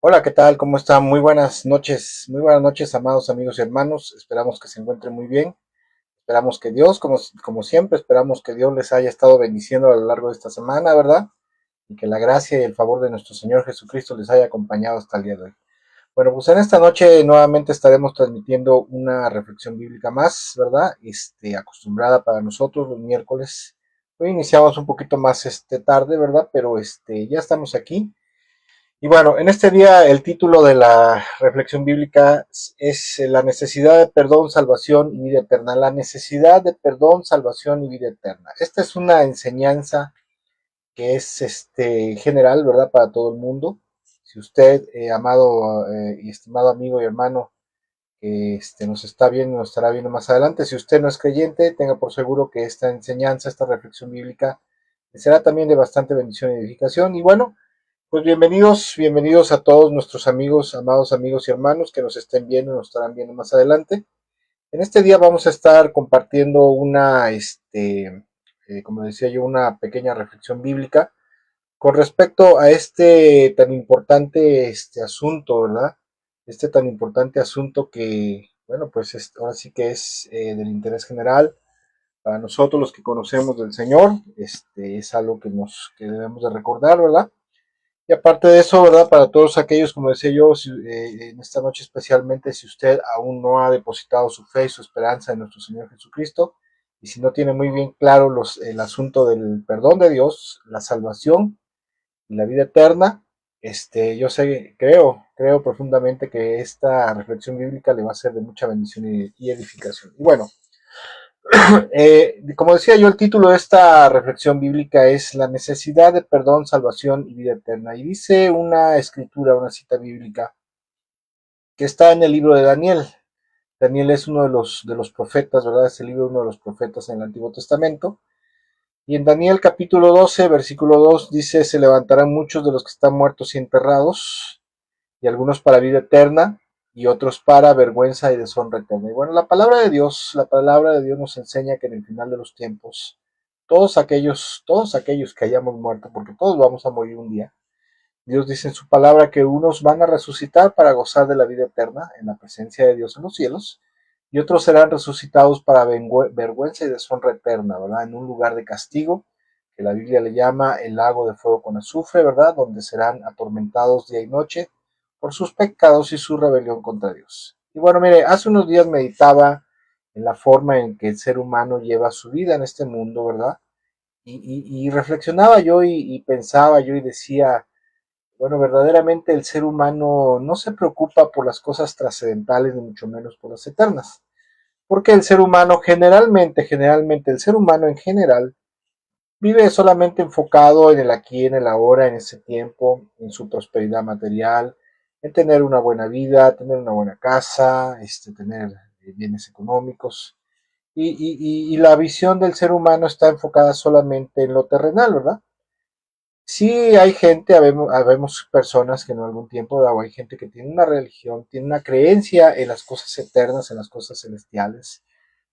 Hola, ¿qué tal? ¿Cómo están? Muy buenas noches, amados amigos y hermanos. Esperamos que se encuentren muy bien. Esperamos que Dios, como siempre, esperamos que Dios les haya estado bendiciendo a lo largo de esta semana, ¿verdad? Y que la gracia y el favor de nuestro Señor Jesucristo les haya acompañado hasta el día de hoy. Bueno, pues en esta noche nuevamente estaremos transmitiendo una reflexión bíblica más, ¿verdad? Acostumbrada para nosotros los miércoles. Hoy iniciamos un poquito más tarde, ¿verdad? Pero ya estamos aquí. Y bueno, en este día el título de la reflexión bíblica es la necesidad de perdón, salvación y vida eterna. La necesidad de perdón, salvación y vida eterna. Esta es una enseñanza que es general, ¿verdad? Para todo el mundo. Si usted, amado y estimado amigo y hermano, que nos está viendo, nos estará viendo más adelante, si usted no es creyente, tenga por seguro que esta enseñanza, esta reflexión bíblica, será también de bastante bendición y edificación. Y bueno, pues bienvenidos a todos nuestros amigos, amados amigos y hermanos que nos estén viendo y nos estarán viendo más adelante. En este día vamos a estar compartiendo como decía yo, una pequeña reflexión bíblica con respecto a este tan importante asunto, ¿verdad? Este tan importante asunto que, bueno, pues ahora sí que es del interés general para nosotros los que conocemos del Señor. Es algo que debemos de recordar, ¿verdad? Y aparte de eso, ¿verdad? Para todos aquellos, como decía yo, en esta noche especialmente, si usted aún no ha depositado su fe y su esperanza en nuestro Señor Jesucristo, y si no tiene muy bien claro el asunto del perdón de Dios, la salvación y la vida eterna, yo sé, creo profundamente que esta reflexión bíblica le va a ser de mucha bendición y edificación. Y bueno, como decía yo, el título de esta reflexión bíblica es La necesidad de perdón, salvación y vida eterna. Y dice una escritura, una cita bíblica, que está en el libro de Daniel. Daniel es uno de los profetas, ¿verdad? Es el libro de uno de los profetas en el Antiguo Testamento. Y en Daniel capítulo 12, versículo 2, dice, se levantarán muchos de los que están muertos y enterrados, y algunos para vida eterna, y otros para vergüenza y deshonra eterna. Y bueno, la palabra de Dios nos enseña que en el final de los tiempos, todos aquellos que hayamos muerto, porque todos vamos a morir un día, Dios dice en su palabra que unos van a resucitar para gozar de la vida eterna en la presencia de Dios en los cielos, y otros serán resucitados para vergüenza y deshonra eterna, ¿verdad? En un lugar de castigo, que la Biblia le llama el lago de fuego con azufre, ¿verdad? Donde serán atormentados día y noche por sus pecados y su rebelión contra Dios. Y bueno, mire, hace unos días meditaba en la forma en que el ser humano lleva su vida en este mundo, ¿verdad? Y reflexionaba yo y pensaba yo y decía, bueno, verdaderamente el ser humano no se preocupa por las cosas trascendentales, ni mucho menos por las eternas. Porque el ser humano generalmente, el ser humano en general, vive solamente enfocado en el aquí, en el ahora, en ese tiempo, en su prosperidad material, en tener una buena vida, tener una buena casa, tener bienes económicos. Y la visión del ser humano está enfocada solamente en lo terrenal, ¿verdad? Sí, hay gente, habemos personas que en algún tiempo, o hay gente que tiene una religión, tiene una creencia en las cosas eternas, en las cosas celestiales,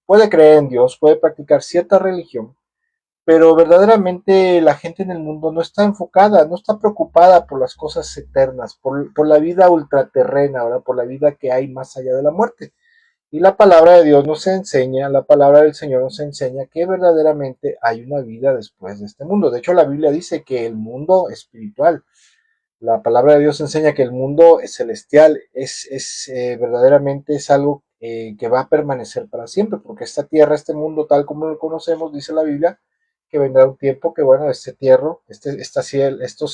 puede creer en Dios, puede practicar cierta religión, pero verdaderamente la gente en el mundo no está enfocada, no está preocupada por las cosas eternas, por la vida ultraterrena, ¿verdad? Por la vida que hay más allá de la muerte. Y la palabra de Dios nos enseña, la palabra del Señor nos enseña que verdaderamente hay una vida después de este mundo. De hecho, la Biblia dice que el mundo espiritual, la palabra de Dios enseña que el mundo es celestial, verdaderamente es algo que va a permanecer para siempre, porque esta tierra, este mundo tal como lo conocemos, dice la Biblia, que vendrá un tiempo que, bueno, estos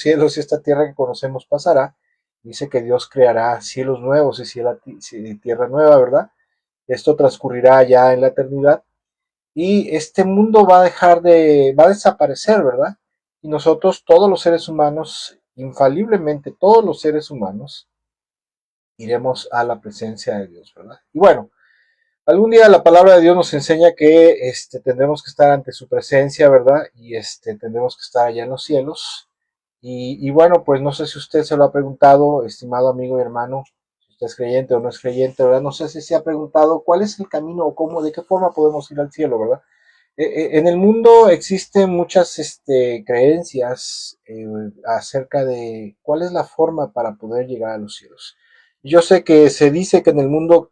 cielos y esta tierra que conocemos pasará. Dice que Dios creará cielos nuevos y tierra nueva, ¿verdad? Esto transcurrirá ya en la eternidad y este mundo va a desaparecer, ¿verdad? Y nosotros, todos los seres humanos, infaliblemente todos los seres humanos, iremos a la presencia de Dios, ¿verdad? Y bueno, algún día la palabra de Dios nos enseña que tendremos que estar ante su presencia, ¿verdad? Y tendremos que estar allá en los cielos. Y bueno, pues no sé si usted se lo ha preguntado, estimado amigo y hermano, si usted es creyente o no es creyente, ¿verdad? No sé si se ha preguntado cuál es el camino o cómo, de qué forma podemos ir al cielo, ¿verdad? En el mundo existen muchas creencias acerca de cuál es la forma para poder llegar a los cielos. Yo sé que se dice que en el mundo,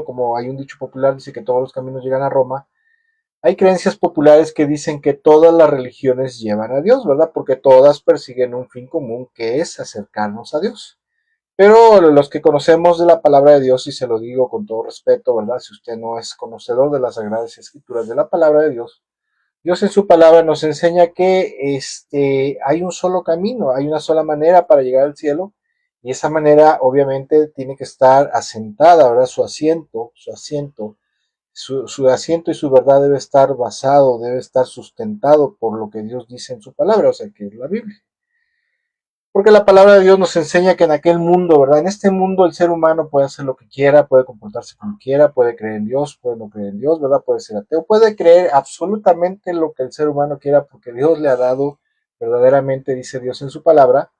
como hay un dicho popular, dice que todos los caminos llegan a Roma. Hay creencias populares que dicen que todas las religiones llevan a Dios, ¿verdad? Porque todas persiguen un fin común que es acercarnos a Dios. Pero los que conocemos de la palabra de Dios, y se lo digo con todo respeto, ¿verdad? Si usted no es conocedor de las Sagradas Escrituras de la palabra de Dios, Dios en su palabra nos enseña que hay un solo camino, hay una sola manera para llegar al cielo, y esa manera obviamente tiene que estar asentada, ¿verdad? Su asiento y su verdad debe estar basado, debe estar sustentado por lo que Dios dice en su palabra, o sea, que es la Biblia. Porque la palabra de Dios nos enseña que en aquel mundo, ¿verdad? En este mundo el ser humano puede hacer lo que quiera, puede comportarse como quiera, puede creer en Dios, puede no creer en Dios, ¿verdad? Puede ser ateo, puede creer absolutamente lo que el ser humano quiera porque Dios le ha dado, verdaderamente dice Dios en su palabra,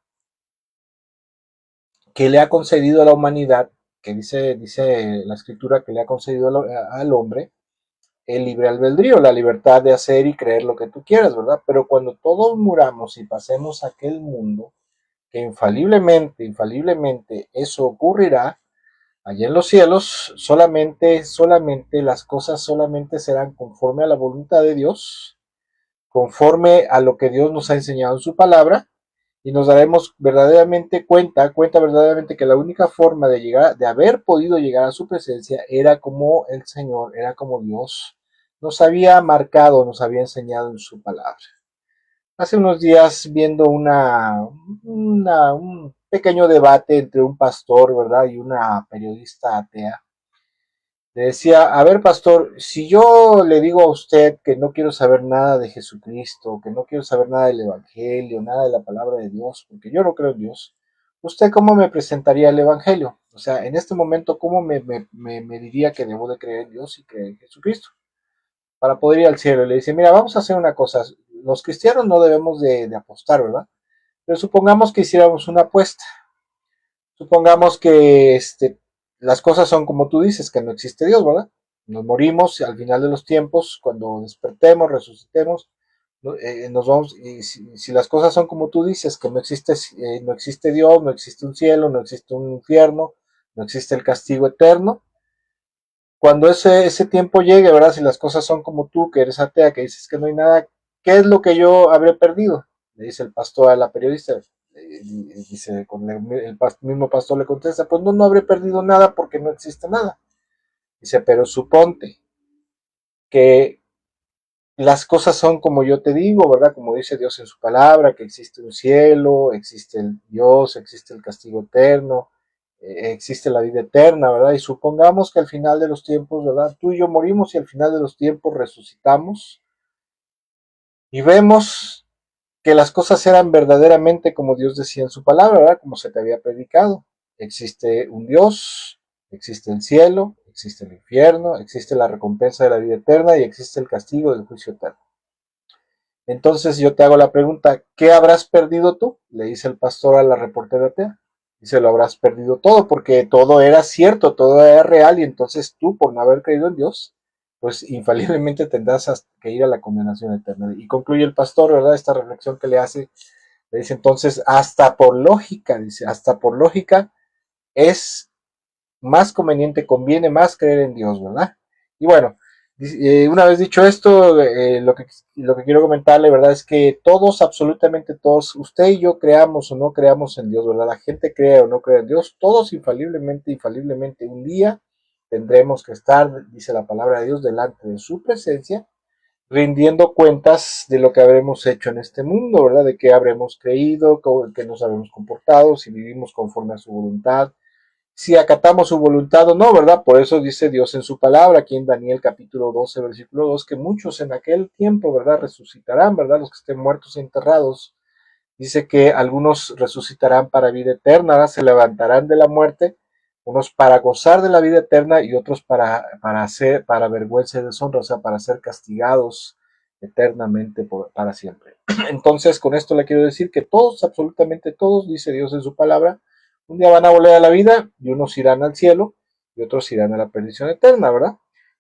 que le ha concedido a la humanidad, que dice la escritura que le ha concedido al hombre el libre albedrío, la libertad de hacer y creer lo que tú quieras, ¿verdad? Pero cuando todos muramos y pasemos a aquel mundo, que infaliblemente eso ocurrirá, allá en los cielos, solamente las cosas solamente serán conforme a la voluntad de Dios, conforme a lo que Dios nos ha enseñado en su palabra, y nos daremos verdaderamente cuenta verdaderamente que la única forma de llegar, de haber podido llegar a su presencia, era como el Señor, era como Dios nos había marcado, nos había enseñado en su palabra. Hace unos días viendo un pequeño debate entre un pastor, ¿verdad? Y una periodista atea. Le decía, a ver, pastor, si yo le digo a usted que no quiero saber nada de Jesucristo, que no quiero saber nada del Evangelio, nada de la palabra de Dios, porque yo no creo en Dios, ¿usted cómo me presentaría el Evangelio? O sea, en este momento, ¿cómo me diría que debo de creer en Dios y creer en Jesucristo para poder ir al cielo? Y le dice, mira, vamos a hacer una cosa, los cristianos no debemos de apostar, ¿verdad? Pero supongamos que hiciéramos una apuesta. Supongamos que las cosas son como tú dices, que no existe Dios, ¿verdad? Nos morimos al final de los tiempos, cuando despertemos, resucitemos, nos vamos, y si las cosas son como tú dices, que no existe Dios, no existe un cielo, no existe un infierno, no existe el castigo eterno, cuando ese tiempo llegue, ¿verdad? Si las cosas son como tú, que eres atea, que dices que no hay nada, ¿qué es lo que yo habré perdido? Le dice el pastor a la periodista. Dice, el mismo pastor le contesta, pues no habré perdido nada porque no existe nada. Dice, pero suponte que las cosas son como yo te digo, ¿verdad? Como dice Dios en su palabra, que existe un cielo, existe el Dios, existe el castigo eterno, existe la vida eterna, ¿verdad? Y supongamos que al final de los tiempos, ¿verdad? Tú y yo morimos y al final de los tiempos resucitamos y vemos que las cosas eran verdaderamente como Dios decía en su palabra, ¿verdad? Como se te había predicado. Existe un Dios, existe el cielo, existe el infierno, existe la recompensa de la vida eterna y existe el castigo del juicio eterno. Entonces yo te hago la pregunta, ¿qué habrás perdido tú? Le dice el pastor a la reportera atea. Dice, lo habrás perdido todo porque todo era cierto, todo era real y entonces tú, por no haber creído en Dios, pues infaliblemente tendrás que ir a la condenación eterna. Y concluye el pastor, ¿verdad? Esta reflexión que le hace, le dice entonces, hasta por lógica, dice, hasta por lógica es más conveniente, conviene más creer en Dios, ¿verdad? Y bueno, una vez dicho esto, lo que quiero comentarle, ¿verdad? Es que todos, absolutamente todos, usted y yo creamos o no creamos en Dios, ¿verdad? La gente crea o no cree en Dios, todos infaliblemente, un día tendremos que estar, dice la palabra de Dios, delante de su presencia, rindiendo cuentas de lo que habremos hecho en este mundo, ¿verdad? De qué habremos creído, que nos habremos comportado, si vivimos conforme a su voluntad, si acatamos su voluntad o no, ¿verdad? Por eso dice Dios en su palabra, aquí en Daniel capítulo 12, versículo 2, que muchos en aquel tiempo, ¿verdad? Resucitarán, ¿verdad? Los que estén muertos y enterrados. Dice que algunos resucitarán para vida eterna, ¿verdad? Se levantarán de la muerte, unos para gozar de la vida eterna y otros para vergüenza y deshonra, o sea, para ser castigados eternamente para siempre. Entonces, con esto le quiero decir que todos, absolutamente todos, dice Dios en su palabra, un día van a volver a la vida y unos irán al cielo y otros irán a la perdición eterna, ¿verdad?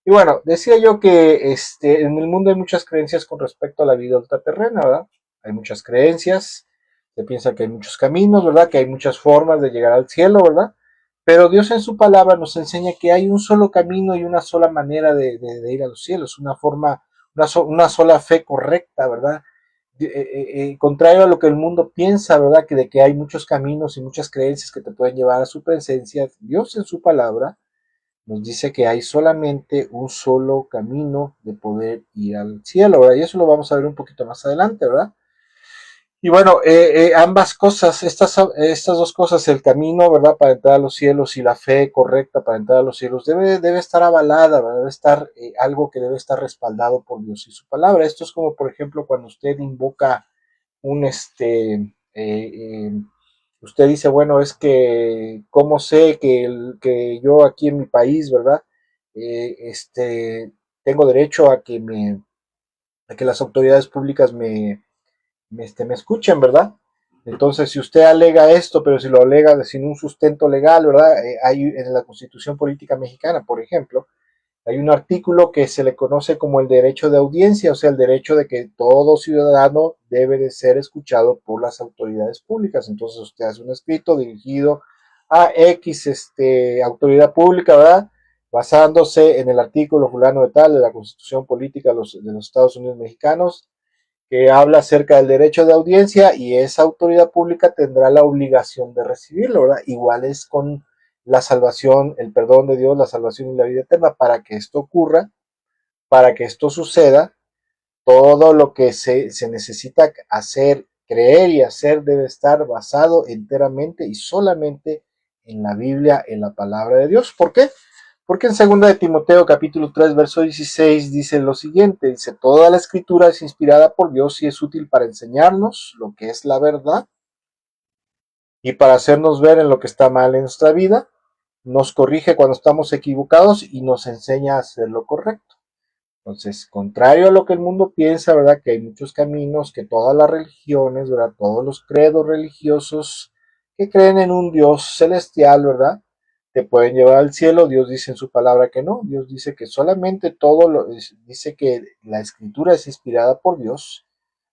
Y bueno, decía yo que en el mundo hay muchas creencias con respecto a la vida ultraterrena, ¿verdad? Hay muchas creencias, se piensa que hay muchos caminos, ¿verdad? Que hay muchas formas de llegar al cielo, ¿verdad? Pero Dios en su palabra nos enseña que hay un solo camino y una sola manera de ir a los cielos, una forma, una sola fe correcta, ¿verdad? Contrario a lo que el mundo piensa, ¿verdad? Que de que hay muchos caminos y muchas creencias que te pueden llevar a su presencia, Dios en su palabra nos dice que hay solamente un solo camino de poder ir al cielo, ¿verdad? Y eso lo vamos a ver un poquito más adelante, ¿verdad? Y bueno, ambas cosas, estas dos cosas, el camino, ¿verdad? Para entrar a los cielos y la fe correcta para entrar a los cielos, debe estar avalada, ¿verdad? Debe estar algo que debe estar respaldado por Dios y su palabra. Esto es como, por ejemplo, cuando usted invoca un, usted dice, bueno, es que, ¿cómo sé que yo aquí en mi país, ¿verdad? Tengo derecho a que las autoridades públicas me escuchen, ¿verdad? Entonces, si usted alega esto, pero si lo alega sin un sustento legal, ¿verdad? Hay en la Constitución Política Mexicana, por ejemplo, hay un artículo que se le conoce como el derecho de audiencia, o sea, el derecho de que todo ciudadano debe de ser escuchado por las autoridades públicas. Entonces usted hace un escrito dirigido a X autoridad pública, ¿verdad? Basándose en el artículo fulano de tal de la Constitución Política de los Estados Unidos Mexicanos, que habla acerca del derecho de audiencia y esa autoridad pública tendrá la obligación de recibirlo, ¿verdad? Igual es con la salvación, el perdón de Dios, la salvación y la vida eterna. Para que esto ocurra, para que esto suceda, todo lo que se necesita hacer, creer y hacer debe estar basado enteramente y solamente en la Biblia, en la palabra de Dios. ¿Por qué? Porque en 2 de Timoteo capítulo 3 verso 16 dice lo siguiente, dice, toda la escritura es inspirada por Dios y es útil para enseñarnos lo que es la verdad y para hacernos ver en lo que está mal en nuestra vida, nos corrige cuando estamos equivocados y nos enseña a hacer lo correcto. Entonces, contrario a lo que el mundo piensa, ¿verdad? Que hay muchos caminos, que todas las religiones, ¿verdad? Todos los credos religiosos que creen en un Dios celestial, ¿verdad? Te pueden llevar al cielo. Dios dice en su palabra que no. Dios dice que solamente dice que la escritura es inspirada por Dios,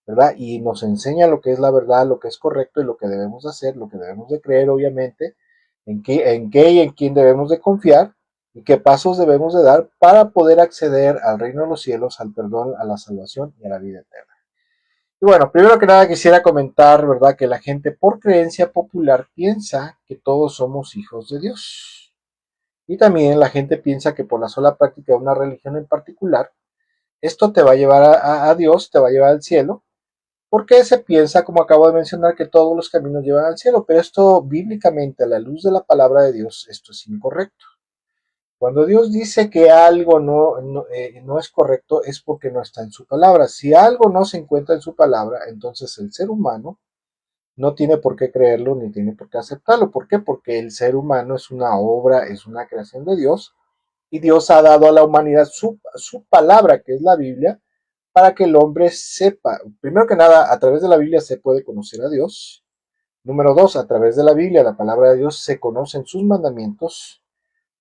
¿verdad? Y nos enseña lo que es la verdad, lo que es correcto y lo que debemos hacer, lo que debemos de creer, obviamente, en qué y en quién debemos de confiar y qué pasos debemos de dar para poder acceder al reino de los cielos, al perdón, a la salvación y a la vida eterna. Y bueno, primero que nada quisiera comentar, ¿verdad?, que la gente por creencia popular piensa que todos somos hijos de Dios. Y también la gente piensa que por la sola práctica de una religión en particular, esto te va a llevar a Dios, te va a llevar al cielo, porque se piensa, como acabo de mencionar, que todos los caminos llevan al cielo, pero esto bíblicamente, a la luz de la palabra de Dios, esto es incorrecto. Cuando Dios dice que algo no es correcto, es porque no está en su palabra. Si algo no se encuentra en su palabra, entonces el ser humano no tiene por qué creerlo ni tiene por qué aceptarlo. ¿Por qué? Porque el ser humano es una obra, es una creación de Dios, y Dios ha dado a la humanidad su palabra, que es la Biblia, para que el hombre sepa. Primero que nada, a través de la Biblia se puede conocer a Dios. Número dos, a través de la Biblia, la palabra de Dios, se conocen sus mandamientos,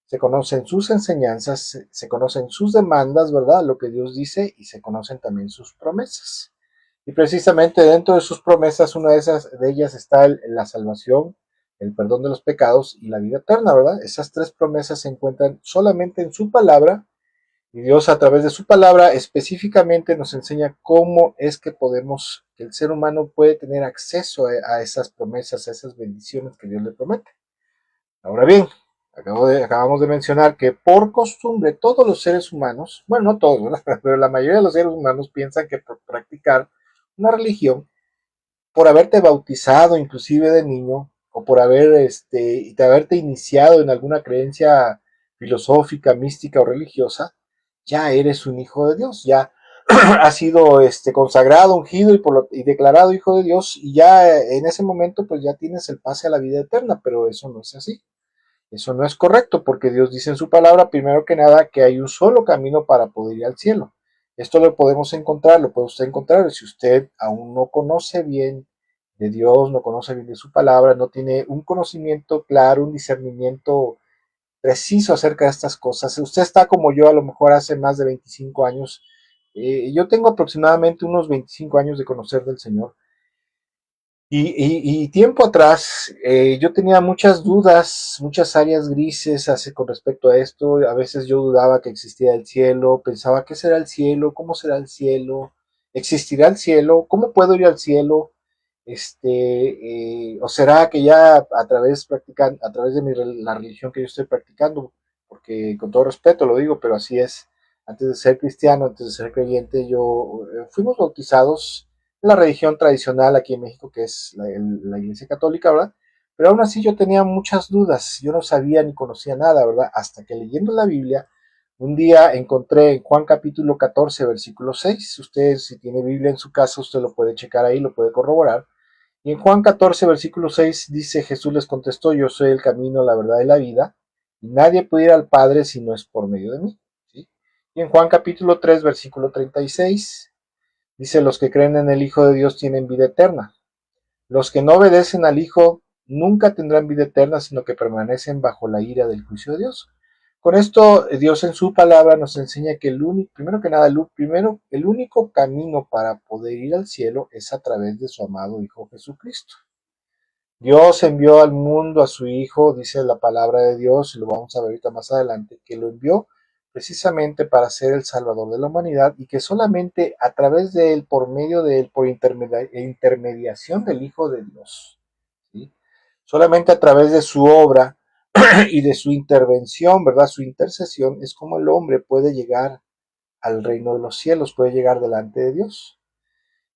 se conocen sus enseñanzas, se conocen sus demandas, ¿verdad? Lo que Dios dice, y se conocen también sus promesas. Y precisamente dentro de sus promesas, una de ellas está la salvación, el perdón de los pecados y la vida eterna, ¿verdad? Esas tres promesas se encuentran solamente en su palabra, y Dios a través de su palabra específicamente nos enseña cómo es que que el ser humano puede tener acceso a esas promesas, a esas bendiciones que Dios le promete. Ahora bien, acabamos de mencionar que por costumbre todos los seres humanos, bueno, no todos, ¿verdad?, pero la mayoría de los seres humanos piensan que por practicar una religión, por haberte bautizado inclusive de niño, o por haberte iniciado en alguna creencia filosófica, mística o religiosa, ya eres un hijo de Dios, ya has sido consagrado, ungido y declarado hijo de Dios, y ya en ese momento pues ya tienes el pase a la vida eterna, pero eso no es así. Eso no es correcto porque Dios dice en su palabra, primero que nada, que hay un solo camino para poder ir al cielo. Esto lo podemos encontrar, lo puede usted encontrar si usted aún no conoce bien de Dios, no conoce bien de su palabra, no tiene un conocimiento claro, un discernimiento preciso acerca de estas cosas. Usted está como yo, a lo mejor hace más de 25 años. Yo tengo aproximadamente unos 25 años de conocer del Señor. Y tiempo atrás yo tenía muchas dudas, muchas áreas grises con respecto a esto. A veces yo dudaba que existía el cielo, pensaba qué será el cielo, cómo será el cielo, existirá el cielo, cómo puedo ir al cielo, o será que ya a través de la religión que yo estoy practicando, porque con todo respeto lo digo, pero así es. Antes de ser cristiano, antes de ser creyente, fuimos bautizados la religión tradicional aquí en México, que es la Iglesia Católica, ¿verdad? Pero aún así yo tenía muchas dudas, yo no sabía ni conocía nada, ¿verdad? Hasta que leyendo la Biblia, un día encontré en Juan capítulo 14, versículo 6, usted si tiene Biblia en su casa, usted lo puede checar ahí, lo puede corroborar, y en Juan 14, versículo 6 dice, Jesús les contestó, yo soy el camino, la verdad y la vida, y nadie puede ir al Padre si no es por medio de mí, ¿sí? Y en Juan capítulo 3, versículo 36, dice, los que creen en el Hijo de Dios tienen vida eterna. Los que no obedecen al Hijo nunca tendrán vida eterna, sino que permanecen bajo la ira del juicio de Dios. Con esto, Dios en su palabra nos enseña que primero que nada, el único camino para poder ir al cielo es a través de su amado Hijo Jesucristo. Dios envió al mundo a su Hijo, dice la palabra de Dios, y lo vamos a ver ahorita más adelante, que lo envió precisamente para ser el Salvador de la humanidad y que solamente a través de él, por medio de él, por intermediación del Hijo de Dios, ¿sí? Solamente a través de su obra y de su intervención, ¿verdad? Su intercesión es como el hombre puede llegar al reino de los cielos, puede llegar delante de Dios.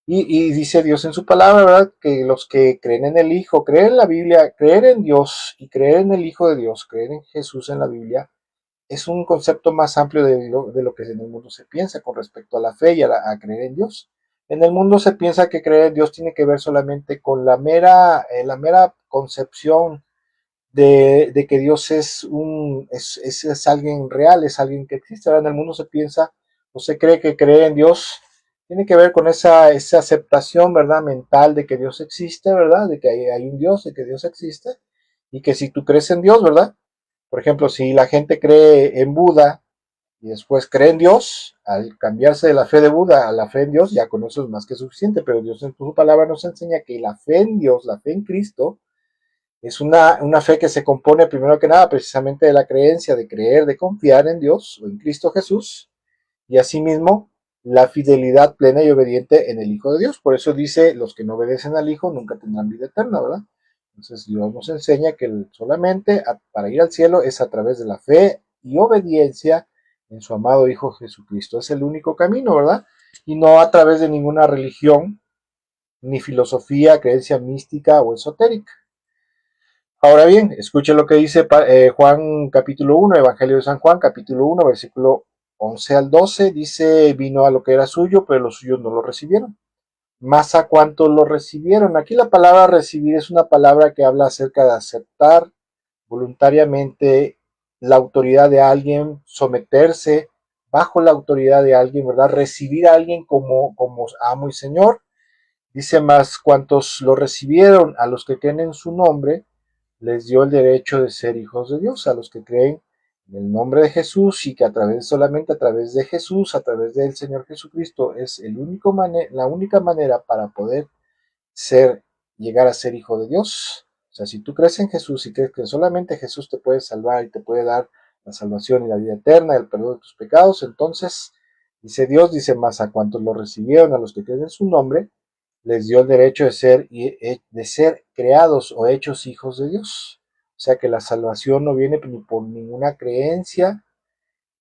Y dice Dios en su palabra, ¿verdad? Que los que creen en el Hijo, creer en la Biblia, creer en Dios y creer en el Hijo de Dios, creer en Jesús en la Biblia, es un concepto más amplio de lo que en el mundo se piensa con respecto a la fe y a creer en Dios. En el mundo se piensa que creer en Dios tiene que ver solamente con la mera concepción de que Dios es alguien real, es alguien que existe. Ahora en el mundo se piensa o se cree que creer en Dios tiene que ver con esa aceptación, ¿verdad? Mental de que Dios existe, ¿verdad? De que hay un Dios, de que Dios existe. Y que si tú crees en Dios, ¿verdad? Por ejemplo, si la gente cree en Buda y después cree en Dios, al cambiarse de la fe de Buda a la fe en Dios, ya con eso es más que suficiente. Pero Dios en su palabra nos enseña que la fe en Dios, la fe en Cristo, es una fe que se compone primero que nada precisamente de la creencia, de creer, de confiar en Dios o en Cristo Jesús y asimismo la fidelidad plena y obediente en el Hijo de Dios. Por eso dice, los que no obedecen al Hijo nunca tendrán vida eterna, ¿verdad? Entonces Dios nos enseña que solamente para ir al cielo es a través de la fe y obediencia en su amado Hijo Jesucristo. Es el único camino, ¿verdad? Y no a través de ninguna religión, ni filosofía, creencia mística o esotérica. Ahora bien, escuche lo que dice Juan capítulo 1, Evangelio de San Juan capítulo 1, versículo 11 al 12, dice, vino a lo que era suyo, pero los suyos no lo recibieron. Más a cuanto lo recibieron. Aquí la palabra recibir es una palabra que habla acerca de aceptar voluntariamente la autoridad de alguien, someterse bajo la autoridad de alguien, ¿verdad? Recibir a alguien como amo y Señor. Dice, más cuantos lo recibieron, a los que creen en su nombre, les dio el derecho de ser hijos de Dios, a los que creen en el nombre de Jesús y que solamente a través de Jesús, a través del Señor Jesucristo, es la única manera para poder llegar a ser hijo de Dios. O sea, si tú crees en Jesús y crees que solamente Jesús te puede salvar y te puede dar la salvación y la vida eterna, el perdón de tus pecados, entonces, dice Dios, dice más a cuantos lo recibieron, a los que creen en su nombre, les dio el derecho de ser creados o hechos hijos de Dios. O sea que la salvación no viene ni por ninguna creencia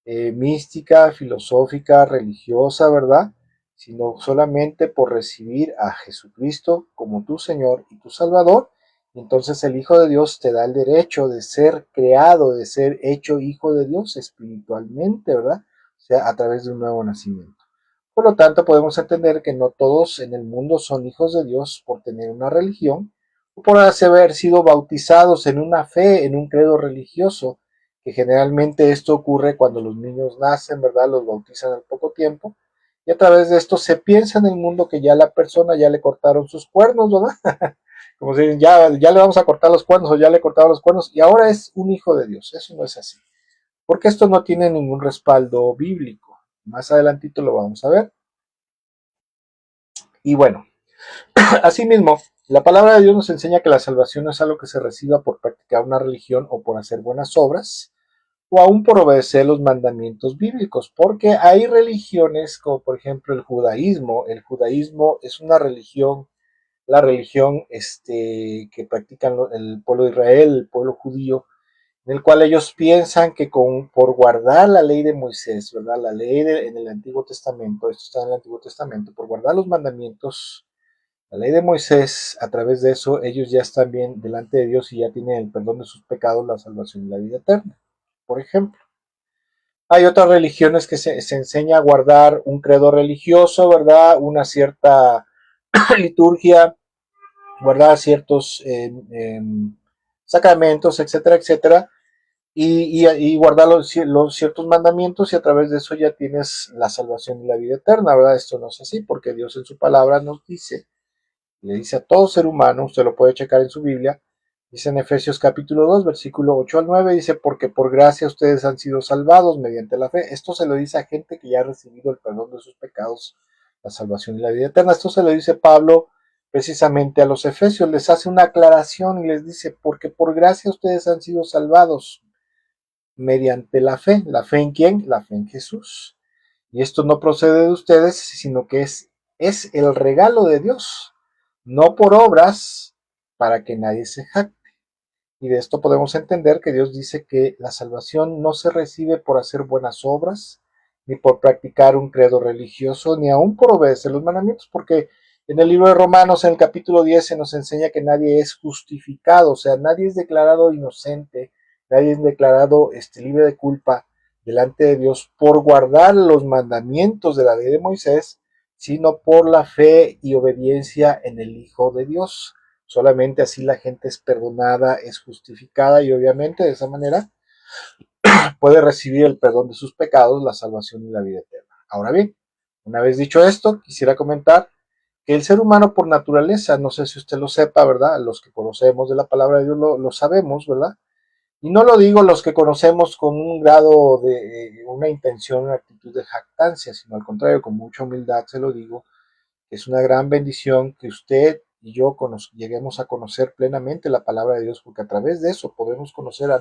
mística, filosófica, religiosa, ¿verdad? Sino solamente por recibir a Jesucristo como tu Señor y tu Salvador. Y entonces el Hijo de Dios te da el derecho de ser creado, de ser hecho hijo de Dios espiritualmente, ¿verdad? O sea, a través de un nuevo nacimiento. Por lo tanto, podemos entender que no todos en el mundo son hijos de Dios por tener una religión o por haber sido bautizados en una fe, en un credo religioso, que generalmente esto ocurre cuando los niños nacen, ¿verdad? Los bautizan al poco tiempo y a través de esto se piensa en el mundo que ya la persona ya le cortaron sus cuernos, ¿verdad? Como si ya le vamos a cortar los cuernos o ya le cortaba los cuernos y ahora es un hijo de Dios. Eso no es así. Porque esto no tiene ningún respaldo bíblico. Más adelantito lo vamos a ver. Y bueno, asimismo, la palabra de Dios nos enseña que la salvación no es algo que se reciba por practicar una religión o por hacer buenas obras, o aún por obedecer los mandamientos bíblicos, porque hay religiones como por ejemplo el judaísmo. El judaísmo es una religión, la religión que practican el pueblo de Israel, el pueblo judío, en el cual ellos piensan que por guardar la ley de Moisés, ¿verdad? La ley en el Antiguo Testamento, esto está en el Antiguo Testamento, por guardar los mandamientos, la ley de Moisés, a través de eso ellos ya están bien delante de Dios y ya tienen el perdón de sus pecados, la salvación y la vida eterna, por ejemplo. Hay otras religiones que se enseña a guardar un credo religioso, ¿verdad? Una cierta liturgia, guardar ciertos sacramentos, etcétera, etcétera, y guardar los ciertos mandamientos y a través de eso ya tienes la salvación y la vida eterna, ¿verdad? Esto no es así porque Dios en su palabra nos dice, le dice a todo ser humano, usted lo puede checar en su Biblia, dice en Efesios capítulo 2, versículo 8 al 9, dice, porque por gracia ustedes han sido salvados mediante la fe. Esto se lo dice a gente que ya ha recibido el perdón de sus pecados, la salvación y la vida eterna. Esto se lo dice Pablo precisamente a los Efesios, les hace una aclaración y les dice, porque por gracia ustedes han sido salvados mediante la fe. ¿La fe en quién? La fe en Jesús. Y esto no procede de ustedes, sino que es el regalo de Dios, no por obras, para que nadie se jacte. Y de esto podemos entender que Dios dice que la salvación no se recibe por hacer buenas obras, ni por practicar un credo religioso, ni aún por obedecer los mandamientos, porque en el libro de Romanos, en el capítulo 10, se nos enseña que nadie es justificado, o sea, nadie es declarado inocente, nadie es declarado libre de culpa delante de Dios por guardar los mandamientos de la ley de Moisés, sino por la fe y obediencia en el Hijo de Dios. Solamente así la gente es perdonada, es justificada y obviamente de esa manera puede recibir el perdón de sus pecados, la salvación y la vida eterna. Ahora bien, una vez dicho esto, quisiera comentar que el ser humano por naturaleza, no sé si usted lo sepa, ¿verdad? Los que conocemos de la palabra de Dios lo sabemos, ¿verdad? Y no lo digo los que conocemos con un grado de una intención, una actitud de jactancia, sino al contrario, con mucha humildad se lo digo. Es una gran bendición que usted y yo lleguemos a conocer plenamente la palabra de Dios, porque a través de eso podemos conocer a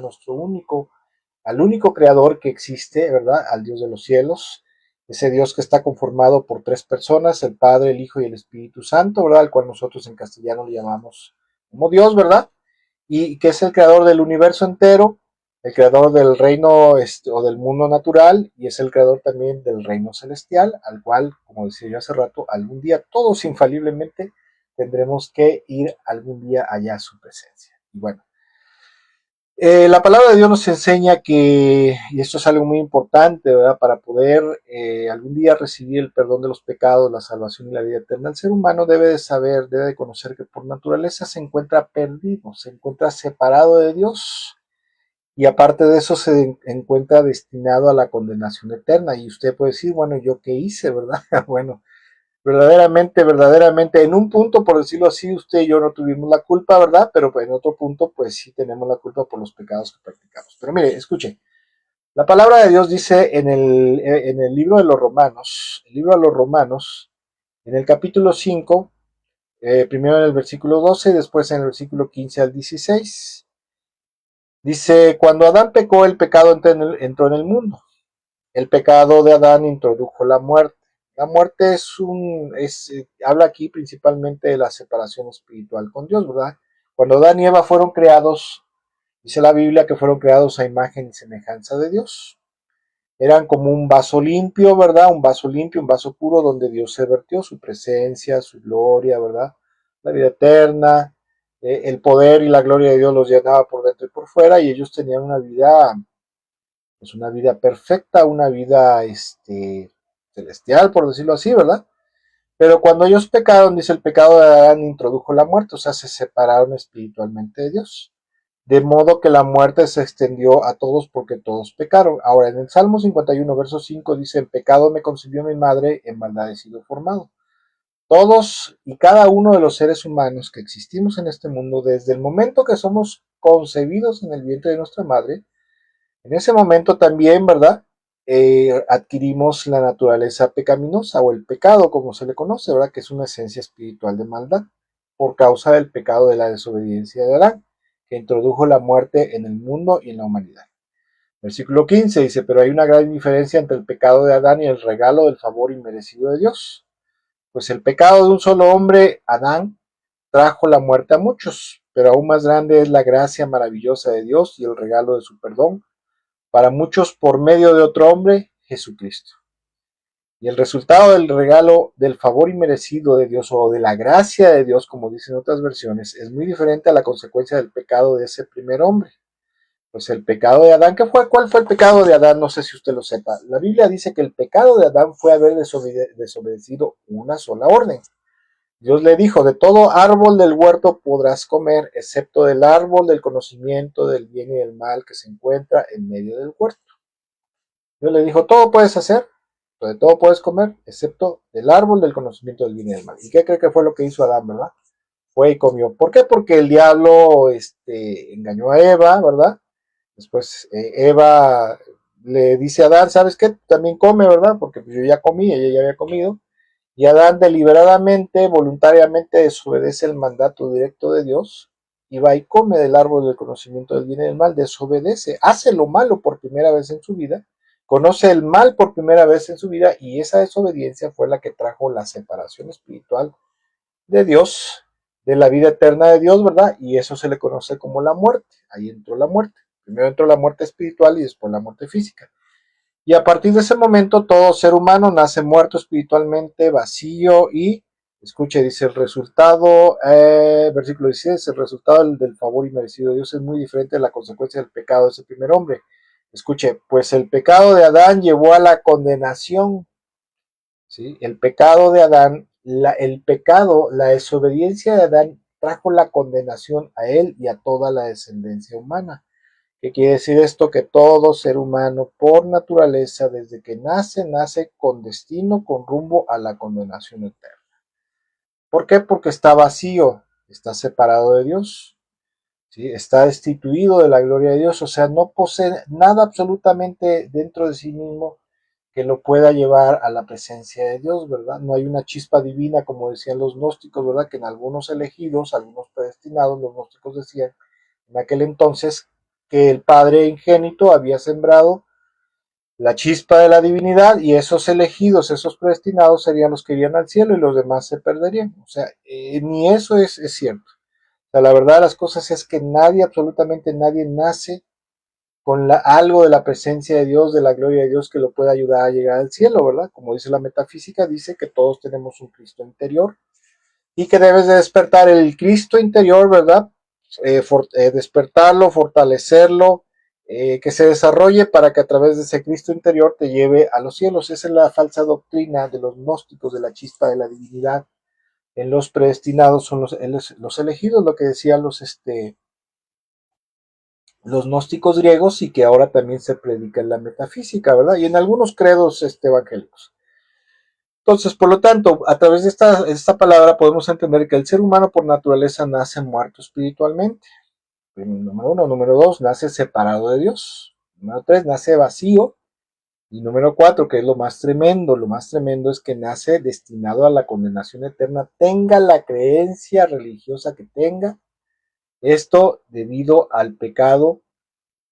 al único creador que existe, ¿verdad? Al Dios de los cielos, ese Dios que está conformado por tres personas, el Padre, el Hijo y el Espíritu Santo, ¿verdad? Al cual nosotros en castellano le llamamos como Dios, ¿verdad? Y que es el creador del universo entero, el creador del reino o del mundo natural, y es el creador también del reino celestial, al cual, como decía yo hace rato, algún día todos infaliblemente tendremos que ir algún día allá a su presencia. Y bueno, la palabra de Dios nos enseña que, y esto es algo muy importante, ¿verdad? Para poder algún día recibir el perdón de los pecados, la salvación y la vida eterna, el ser humano debe de saber, debe de conocer que por naturaleza se encuentra perdido, se encuentra separado de Dios y aparte de eso se encuentra destinado a la condenación eterna. Y usted puede decir, bueno, ¿yo qué hice, verdad? Bueno, verdaderamente, en un punto, por decirlo así, usted y yo no tuvimos la culpa, ¿verdad? Pero en otro punto, pues sí tenemos la culpa por los pecados que practicamos. Pero mire, escuche, la palabra de Dios dice en el libro de los Romanos, el libro de los Romanos, en el capítulo 5, primero en el versículo 12, después en el versículo 15 al 16, dice, cuando Adán pecó, el pecado entró en el mundo. El pecado de Adán introdujo la muerte. La muerte habla aquí principalmente de la separación espiritual con Dios, ¿verdad? Cuando Adán y Eva fueron creados, dice la Biblia que fueron creados a imagen y semejanza de Dios. Eran como un vaso limpio, ¿verdad? Un vaso limpio, un vaso puro donde Dios se vertió su presencia, su gloria, ¿verdad? La vida eterna, el poder y la gloria de Dios los llenaba por dentro y por fuera y ellos tenían una vida perfecta, una vida celestial, por decirlo así, ¿verdad? Pero cuando ellos pecaron, dice el pecado de Adán introdujo la muerte, o sea, se separaron espiritualmente de Dios. De modo que la muerte se extendió a todos porque todos pecaron. Ahora, en el Salmo 51, verso 5 dice, en pecado me concibió mi madre, en maldad he sido formado. Todos y cada uno de los seres humanos que existimos en este mundo, desde el momento que somos concebidos en el vientre de nuestra madre, en ese momento también, ¿verdad? Adquirimos la naturaleza pecaminosa o el pecado, como se le conoce, ¿verdad? Que es una esencia espiritual de maldad por causa del pecado de la desobediencia de Adán, que introdujo la muerte en el mundo y en la humanidad. Versículo 15 dice, pero hay una gran diferencia entre el pecado de Adán y el regalo del favor inmerecido de Dios. Pues el pecado de un solo hombre, Adán, trajo la muerte a muchos, pero aún más grande es la gracia maravillosa de Dios y el regalo de su perdón para muchos por medio de otro hombre, Jesucristo. Y el resultado del regalo del favor inmerecido de Dios o de la gracia de Dios, como dicen otras versiones, es muy diferente a la consecuencia del pecado de ese primer hombre. Pues el pecado de Adán, ¿cuál fue el pecado de Adán? No sé si usted lo sepa. La Biblia dice que el pecado de Adán fue haber desobedecido una sola orden. Dios le dijo, de todo árbol del huerto podrás comer, excepto del árbol del conocimiento del bien y del mal que se encuentra en medio del huerto. Dios le dijo, todo puedes hacer, de todo puedes comer, excepto del árbol del conocimiento del bien y del mal. ¿Y qué cree que fue lo que hizo Adán, verdad? Fue y comió. ¿Por qué? Porque el diablo engañó a Eva, ¿verdad? Después Eva le dice a Adán, ¿sabes qué? También come, ¿verdad? Porque pues, yo ya comí, ella ya había comido. Y Adán deliberadamente, voluntariamente desobedece el mandato directo de Dios y va y come del árbol del conocimiento del bien y del mal, desobedece, hace lo malo por primera vez en su vida, conoce el mal por primera vez en su vida y esa desobediencia fue la que trajo la separación espiritual de Dios, de la vida eterna de Dios, ¿verdad? Y eso se le conoce como la muerte. Ahí entró la muerte. Primero entró la muerte espiritual y después la muerte física. Y a partir de ese momento todo ser humano nace muerto espiritualmente, vacío y, escuche, dice el resultado, versículo 16, el resultado del favor inmerecido de Dios es muy diferente de la consecuencia del pecado de ese primer hombre. Escuche, pues el pecado de Adán llevó a la condenación, ¿sí? El pecado de Adán, la desobediencia de Adán trajo la condenación a él y a toda la descendencia humana. ¿Qué quiere decir esto? Que todo ser humano, por naturaleza, desde que nace, nace con destino, con rumbo a la condenación eterna. ¿Por qué? Porque está vacío, está separado de Dios, ¿sí? Está destituido de la gloria de Dios, o sea, no posee nada absolutamente dentro de sí mismo que lo pueda llevar a la presencia de Dios, ¿verdad? No hay una chispa divina, como decían los gnósticos, ¿verdad? Que en algunos elegidos, algunos predestinados, los gnósticos decían en aquel entonces que el Padre ingénito había sembrado la chispa de la divinidad y esos elegidos, esos predestinados serían los que irían al cielo y los demás se perderían. O sea, ni eso es cierto. O sea, la verdad de las cosas es que nadie, absolutamente nadie nace con algo de la presencia de Dios, de la gloria de Dios que lo pueda ayudar a llegar al cielo, ¿verdad? Como dice la metafísica, dice que todos tenemos un Cristo interior y que debes de despertar el Cristo interior, ¿verdad? Despertarlo, fortalecerlo, que se desarrolle para que a través de ese Cristo interior te lleve a los cielos. Esa es la falsa doctrina de los gnósticos de la chispa de la divinidad. En los predestinados son los elegidos, lo que decían los gnósticos griegos y que ahora también se predica en la metafísica, ¿verdad? Y en algunos credos evangélicos. Entonces, por lo tanto, a través de esta palabra podemos entender que el ser humano por naturaleza nace muerto espiritualmente. Número uno. Número dos, nace separado de Dios. Número tres, nace vacío. Y número cuatro, que es lo más tremendo es que nace destinado a la condenación eterna, tenga la creencia religiosa que tenga. Esto debido al pecado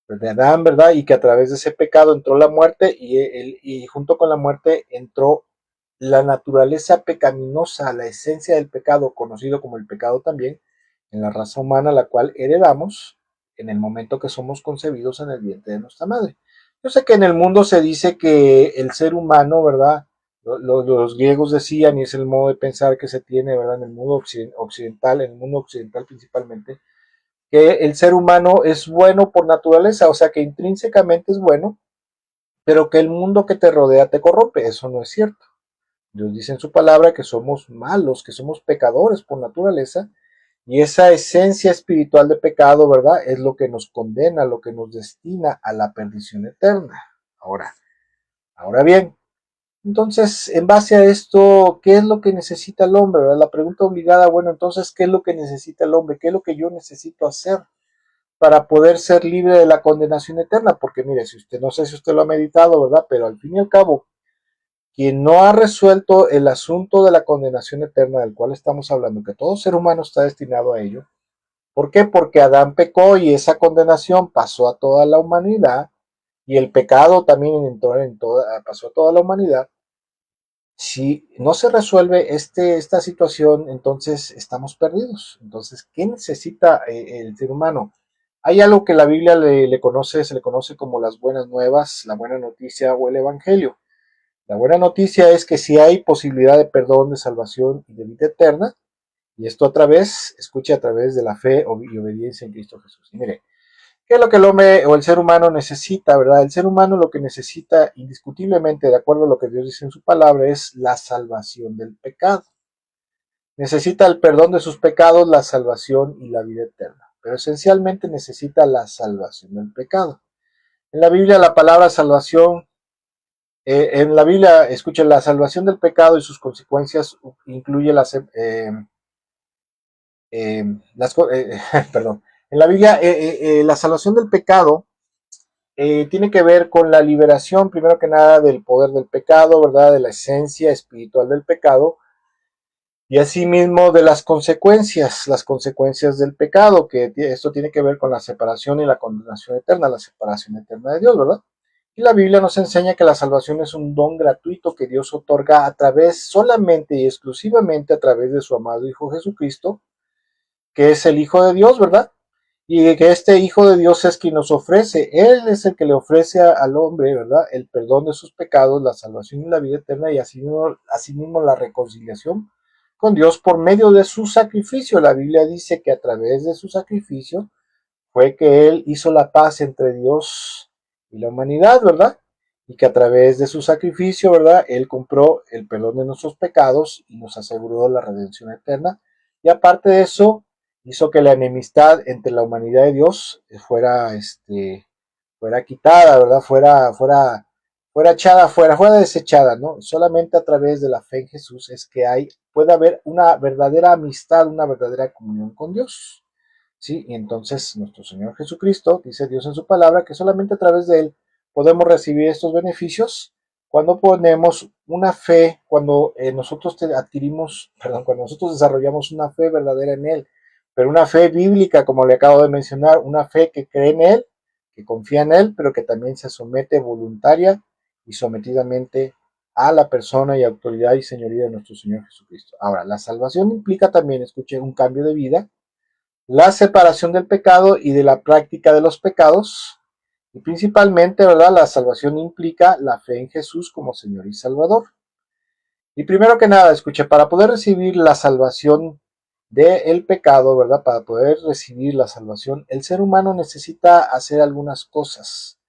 de Adán, ¿verdad? Y que a través de ese pecado entró la muerte y junto con la muerte entró la naturaleza pecaminosa, la esencia del pecado, conocido como el pecado también, en la raza humana, la cual heredamos en el momento que somos concebidos en el vientre de nuestra madre. Yo sé que en el mundo se dice que el ser humano, ¿verdad? Los griegos decían, y es el modo de pensar que se tiene, ¿verdad? En el mundo occidental, en el mundo occidental principalmente, que el ser humano es bueno por naturaleza, o sea que intrínsecamente es bueno, pero que el mundo que te rodea te corrompe. Eso no es cierto. Dios dice en su palabra que somos malos, que somos pecadores por naturaleza, y esa esencia espiritual de pecado, ¿verdad? Es lo que nos condena, lo que nos destina a la perdición eterna. Ahora bien, Entonces, en base a esto, ¿qué es lo que necesita el hombre? ¿Verdad? La pregunta obligada, bueno, entonces, ¿qué es lo que necesita el hombre? ¿Qué es lo que yo necesito hacer para poder ser libre de la condenación eterna? Porque mire, si usted, no sé si usted lo ha meditado, ¿verdad? Pero al fin y al cabo, quien no ha resuelto el asunto de la condenación eterna del cual estamos hablando, que todo ser humano está destinado a ello. ¿Por qué? Porque Adán pecó y esa condenación pasó a toda la humanidad y el pecado también pasó a toda la humanidad. Si no se resuelve esta situación, entonces estamos perdidos. Entonces, ¿qué necesita el ser humano? Hay algo que la Biblia se le conoce como las buenas nuevas, la buena noticia o el Evangelio. La buena noticia es que si hay posibilidad de perdón, de salvación y de vida eterna, y esto escuche a través de la fe y obediencia en Cristo Jesús. Y mire, ¿qué es lo que el hombre o el ser humano necesita, verdad? El ser humano lo que necesita indiscutiblemente, de acuerdo a lo que Dios dice en su palabra, es la salvación del pecado. Necesita el perdón de sus pecados, la salvación y la vida eterna. Pero esencialmente necesita la salvación del pecado. En la Biblia la palabra salvación, en la Biblia, escuchen, la salvación del pecado y sus consecuencias incluye perdón, en la Biblia la salvación del pecado tiene que ver con la liberación, primero que nada, del poder del pecado, ¿verdad? De la esencia espiritual del pecado y asimismo de las consecuencias del pecado, que esto tiene que ver con la separación y la condenación eterna, la separación eterna de Dios, ¿verdad? Y la Biblia nos enseña que la salvación es un don gratuito que Dios otorga solamente y exclusivamente a través de su amado Hijo Jesucristo, que es el Hijo de Dios, ¿verdad? Y que este Hijo de Dios es quien nos ofrece, Él es el que le ofrece al hombre, ¿verdad? El perdón de sus pecados, la salvación y la vida eterna y asimismo la reconciliación con Dios por medio de su sacrificio. La Biblia dice que a través de su sacrificio fue que Él hizo la paz entre Dios y la humanidad, ¿verdad? Y que a través de su sacrificio, ¿verdad? Él compró el perdón de nuestros pecados y nos aseguró la redención eterna. Y aparte de eso, hizo que la enemistad entre la humanidad y Dios fuera quitada, ¿verdad? Fuera echada fuera desechada, ¿no? Solamente a través de la fe en Jesús es que puede haber una verdadera amistad, una verdadera comunión con Dios. ¿Sí? Y entonces nuestro Señor Jesucristo, dice Dios en su palabra, que solamente a través de Él podemos recibir estos beneficios cuando ponemos una fe, cuando cuando nosotros desarrollamos una fe verdadera en Él, pero una fe bíblica, como le acabo de mencionar, una fe que cree en Él, que confía en Él, pero que también se somete voluntaria y sometidamente a la persona y autoridad y señoría de nuestro Señor Jesucristo. Ahora, la salvación implica también, escuche, un cambio de vida, la separación del pecado y de la práctica de los pecados. Y principalmente, ¿verdad? La salvación implica la fe en Jesús como Señor y Salvador. Y primero que nada, escuche, para poder recibir la salvación del pecado, ¿verdad? Para poder recibir la salvación, el ser humano necesita hacer algunas cosas.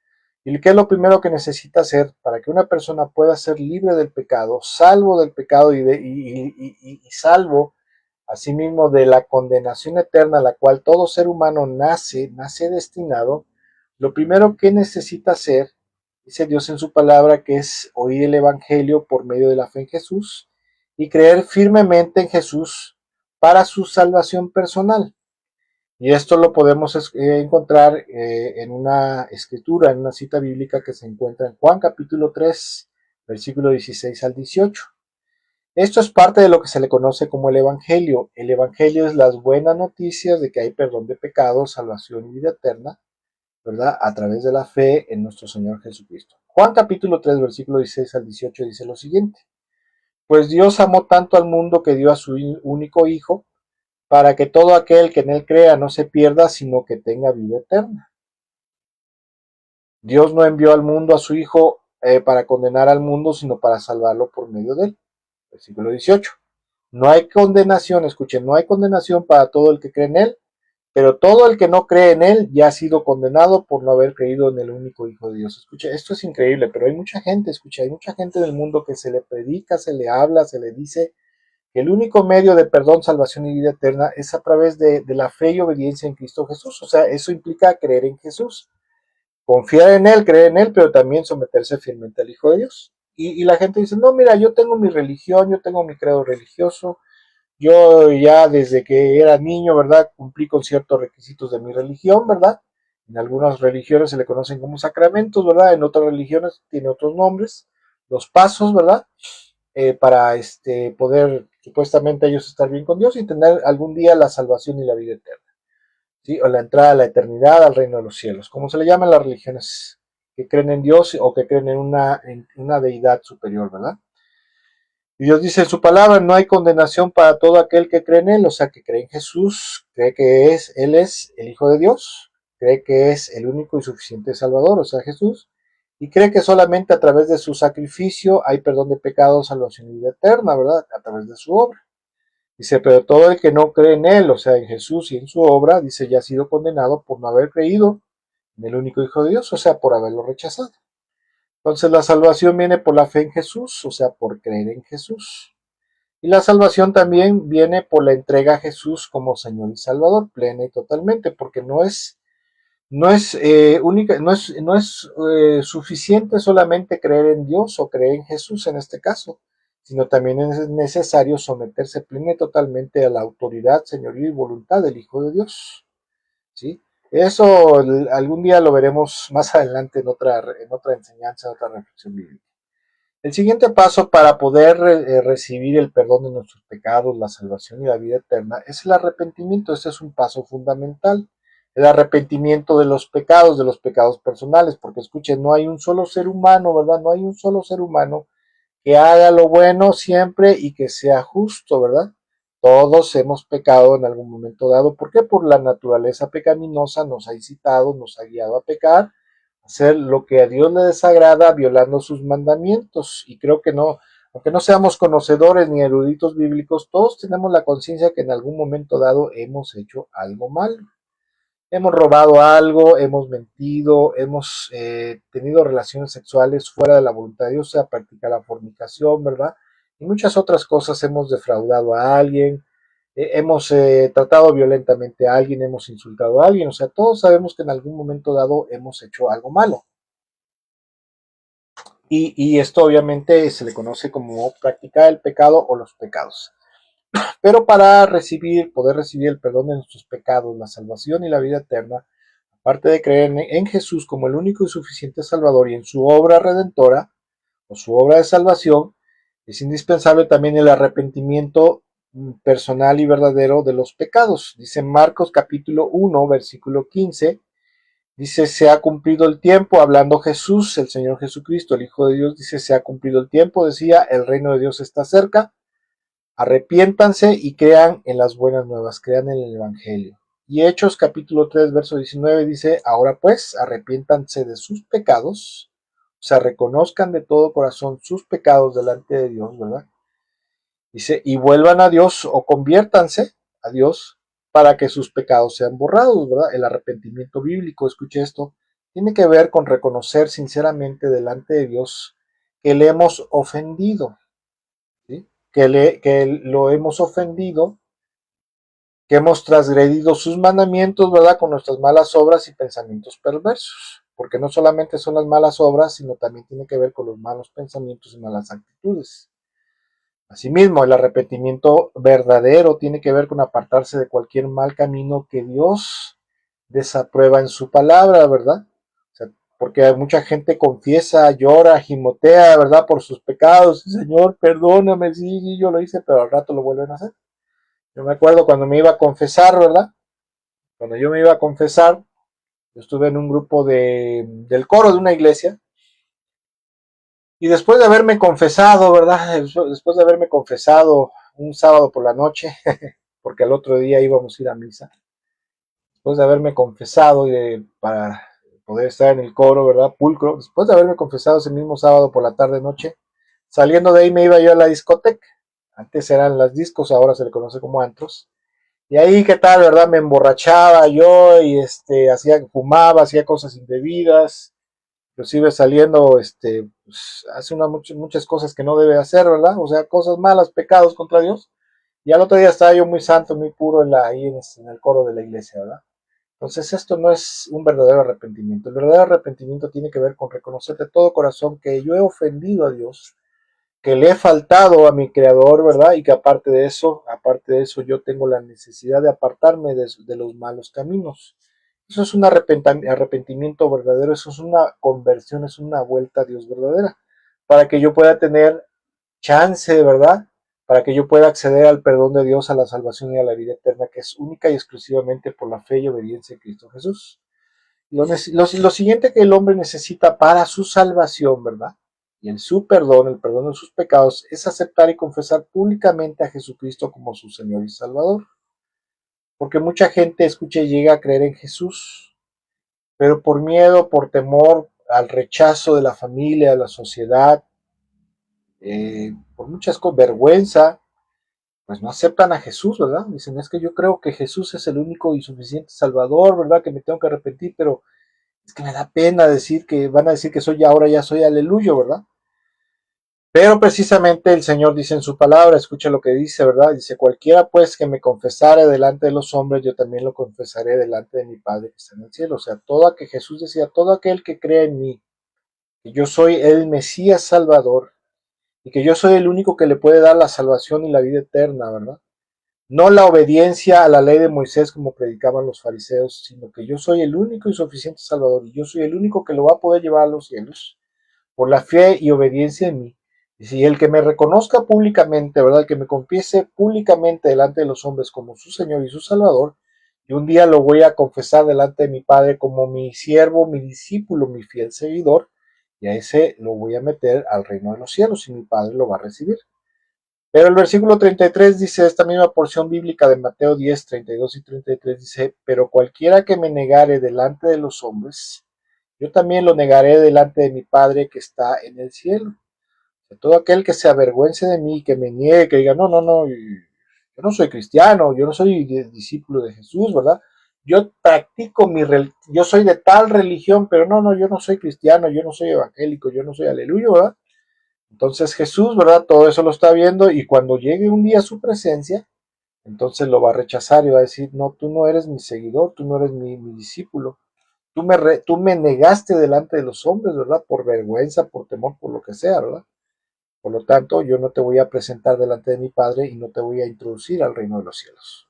¿Y qué es lo primero que necesita hacer para que una persona pueda ser libre del pecado, salvo del pecado y salvo asimismo de la condenación eterna a la cual todo ser humano nace destinado? Lo primero que necesita hacer, dice Dios en su palabra, que es oír el Evangelio por medio de la fe en Jesús y creer firmemente en Jesús para su salvación personal. Y esto lo podemos encontrar en una escritura, en una cita bíblica que se encuentra en Juan capítulo 3, versículo 16 al 18. Esto es parte de lo que se le conoce como el Evangelio. El Evangelio es las buenas noticias de que hay perdón de pecados, salvación y vida eterna, ¿verdad? A través de la fe en nuestro Señor Jesucristo. Juan capítulo 3, versículo 16 al 18 dice lo siguiente. Pues Dios amó tanto al mundo que dio a su único Hijo, para que todo aquel que en él crea no se pierda, sino que tenga vida eterna. Dios no envió al mundo a su Hijo para condenar al mundo, sino para salvarlo por medio de él. Versículo 18. No hay condenación, escuchen, no hay condenación para todo el que cree en él, pero todo el que no cree en él ya ha sido condenado por no haber creído en el único Hijo de Dios. Escuche, esto es increíble, pero hay mucha gente, escucha, hay mucha gente del mundo que se le predica, se le habla, se le dice que el único medio de perdón, salvación y vida eterna es a través de la fe y obediencia en Cristo Jesús. O sea, eso implica creer en Jesús, confiar en él, creer en él, pero también someterse fielmente al Hijo de Dios. y la gente dice, no, mira, yo tengo mi religión, yo tengo mi credo religioso, yo ya desde que era niño, ¿verdad? Cumplí con ciertos requisitos de mi religión, ¿verdad? En algunas religiones se le conocen como sacramentos, ¿verdad? En otras religiones tiene otros nombres, los pasos, ¿verdad? Para poder supuestamente ellos estar bien con Dios y tener algún día la salvación y la vida eterna, ¿sí? O la entrada a la eternidad, al reino de los cielos, como se le llaman las religiones que creen en Dios o que creen en una deidad superior, ¿verdad? Y Dios dice en su palabra, no hay condenación para todo aquel que cree en Él, o sea, que cree en Jesús, cree que Él es el Hijo de Dios, cree que es el único y suficiente Salvador, o sea, Jesús, y cree que solamente a través de su sacrificio hay perdón de pecados, salvación y vida eterna, ¿verdad? A través de su obra. Dice, pero todo el que no cree en Él, o sea, en Jesús y en su obra, dice, ya ha sido condenado por no haber creído en el único Hijo de Dios, o sea, por haberlo rechazado. Entonces la salvación viene por la fe en Jesús, o sea, por creer en Jesús. Y la salvación también viene por la entrega a Jesús como Señor y Salvador, plena y totalmente, porque no es suficiente solamente creer en Dios o creer en Jesús en este caso, sino también es necesario someterse plena y totalmente a la autoridad, señorío y voluntad del Hijo de Dios, ¿sí? Eso algún día lo veremos más adelante en otra enseñanza, en otra reflexión bíblica. El siguiente paso para poder recibir el perdón de nuestros pecados, la salvación y la vida eterna es el arrepentimiento. Este es un paso fundamental. El arrepentimiento de los pecados personales, porque escuchen, no hay un solo ser humano, ¿verdad? No hay un solo ser humano que haga lo bueno siempre y que sea justo, ¿verdad? Todos hemos pecado en algún momento dado. ¿Por qué? Por la naturaleza pecaminosa nos ha incitado, nos ha guiado a pecar, hacer lo que a Dios le desagrada, violando sus mandamientos. Y creo que no, aunque no seamos conocedores ni eruditos bíblicos, todos tenemos la conciencia que en algún momento dado hemos hecho algo malo. Hemos robado algo, hemos mentido, hemos tenido relaciones sexuales fuera de la voluntad de Dios, o sea, practicar la fornicación, ¿verdad? Y muchas otras cosas, hemos defraudado a alguien, hemos tratado violentamente a alguien, hemos insultado a alguien, o sea, todos sabemos que en algún momento dado hemos hecho algo malo. Y esto obviamente se le conoce como practicar el pecado o los pecados. Pero para poder recibir el perdón de nuestros pecados, la salvación y la vida eterna, aparte de creer en Jesús como el único y suficiente Salvador y en su obra redentora o su obra de salvación, es indispensable también el arrepentimiento personal y verdadero de los pecados. Dice Marcos capítulo 1, versículo 15, dice, se ha cumplido el tiempo, hablando Jesús, el Señor Jesucristo, el Hijo de Dios, dice, se ha cumplido el tiempo, decía, el reino de Dios está cerca, arrepiéntanse y crean en las buenas nuevas, crean en el Evangelio. Y Hechos capítulo 3, verso 19 dice, ahora pues, arrepiéntanse de sus pecados, o sea, reconozcan de todo corazón sus pecados delante de Dios, ¿verdad? Dice, y vuelvan a Dios o conviértanse a Dios para que sus pecados sean borrados, ¿verdad? El arrepentimiento bíblico, escuche esto, tiene que ver con reconocer sinceramente delante de Dios que le hemos ofendido, ¿sí? Que lo hemos ofendido, que hemos transgredido sus mandamientos, ¿verdad? Con nuestras malas obras y pensamientos perversos. Porque no solamente son las malas obras, sino también tiene que ver con los malos pensamientos y malas actitudes. Asimismo, el arrepentimiento verdadero tiene que ver con apartarse de cualquier mal camino que Dios desaprueba en su palabra, ¿verdad? O sea, porque mucha gente confiesa, llora, gimotea, ¿verdad? Por sus pecados. Señor, perdóname, sí, yo lo hice, pero al rato lo vuelven a hacer. Yo me acuerdo cuando me iba a confesar, ¿verdad? Cuando yo me iba a confesar, yo estuve en un grupo del coro de una iglesia. Y después de haberme confesado, ¿verdad? Después de haberme confesado un sábado por la noche, porque al otro día íbamos a ir a misa. Después de haberme confesado para poder estar en el coro, ¿verdad? Pulcro. Después de haberme confesado ese mismo sábado por la tarde-noche, saliendo de ahí me iba yo a la discoteca. Antes eran las discos, ahora se le conoce como antros. Y ahí, ¿qué tal, verdad? Me emborrachaba yo y fumaba, hacía cosas indebidas, inclusive saliendo, pues, hace muchas cosas que no debe hacer, ¿verdad? O sea, cosas malas, pecados contra Dios. Y al otro día estaba yo muy santo, muy puro ahí en el coro de la iglesia, ¿verdad? Entonces esto no es un verdadero arrepentimiento. El verdadero arrepentimiento tiene que ver con reconocer de todo corazón que yo he ofendido a Dios, que le he faltado a mi creador, ¿verdad? Y que aparte de eso, yo tengo la necesidad de apartarme de los malos caminos. Eso es un arrepentimiento verdadero, eso es una conversión, es una vuelta a Dios verdadera, para que yo pueda tener chance, ¿verdad? Para que yo pueda acceder al perdón de Dios, a la salvación y a la vida eterna, que es única y exclusivamente por la fe y obediencia en Cristo Jesús. Lo siguiente que el hombre necesita para su salvación, ¿verdad? Y en su perdón, el perdón de sus pecados, es aceptar y confesar públicamente a Jesucristo como su Señor y Salvador. Porque mucha gente escucha y llega a creer en Jesús, pero por miedo, por temor al rechazo de la familia, de la sociedad, por muchas cosas, vergüenza, pues no aceptan a Jesús, ¿verdad? Dicen, es que yo creo que Jesús es el único y suficiente Salvador, ¿verdad? Que me tengo que arrepentir, pero es que me da pena decir que van a decir que soy ahora ya soy aleluyo, ¿verdad? Pero precisamente el Señor dice en su palabra, escucha lo que dice, ¿verdad? Dice, cualquiera pues que me confesare delante de los hombres, yo también lo confesaré delante de mi Padre que está en el cielo. O sea, Jesús decía, todo aquel que cree en mí, que yo soy el Mesías Salvador y que yo soy el único que le puede dar la salvación y la vida eterna, ¿verdad? No la obediencia a la ley de Moisés como predicaban los fariseos, sino que yo soy el único y suficiente Salvador y yo soy el único que lo va a poder llevar a los cielos por la fe y obediencia en mí. Y si el que me reconozca públicamente, ¿verdad? El que me confiese públicamente delante de los hombres como su Señor y su Salvador, y un día lo voy a confesar delante de mi Padre como mi siervo, mi discípulo, mi fiel seguidor, y a ese lo voy a meter al reino de los cielos y mi Padre lo va a recibir. Pero el versículo 33 dice, esta misma porción bíblica de Mateo 10, 32 y 33 dice, pero cualquiera que me negare delante de los hombres, yo también lo negaré delante de mi Padre que está en el cielo. De todo aquel que se avergüence de mí, que me niegue, que diga, no, no, no, yo no soy cristiano, yo no soy discípulo de Jesús, ¿verdad? Yo practico yo soy de tal religión, pero no, no, yo no soy cristiano, yo no soy evangélico, yo no soy aleluya, ¿verdad? Entonces Jesús, ¿verdad? Todo eso lo está viendo y cuando llegue un día a su presencia, entonces lo va a rechazar y va a decir, no, tú no eres mi seguidor, tú no eres mi discípulo. Tú me negaste delante de los hombres, ¿verdad? Por vergüenza, por temor, por lo que sea, ¿verdad? Por lo tanto, yo no te voy a presentar delante de mi Padre y no te voy a introducir al reino de los cielos.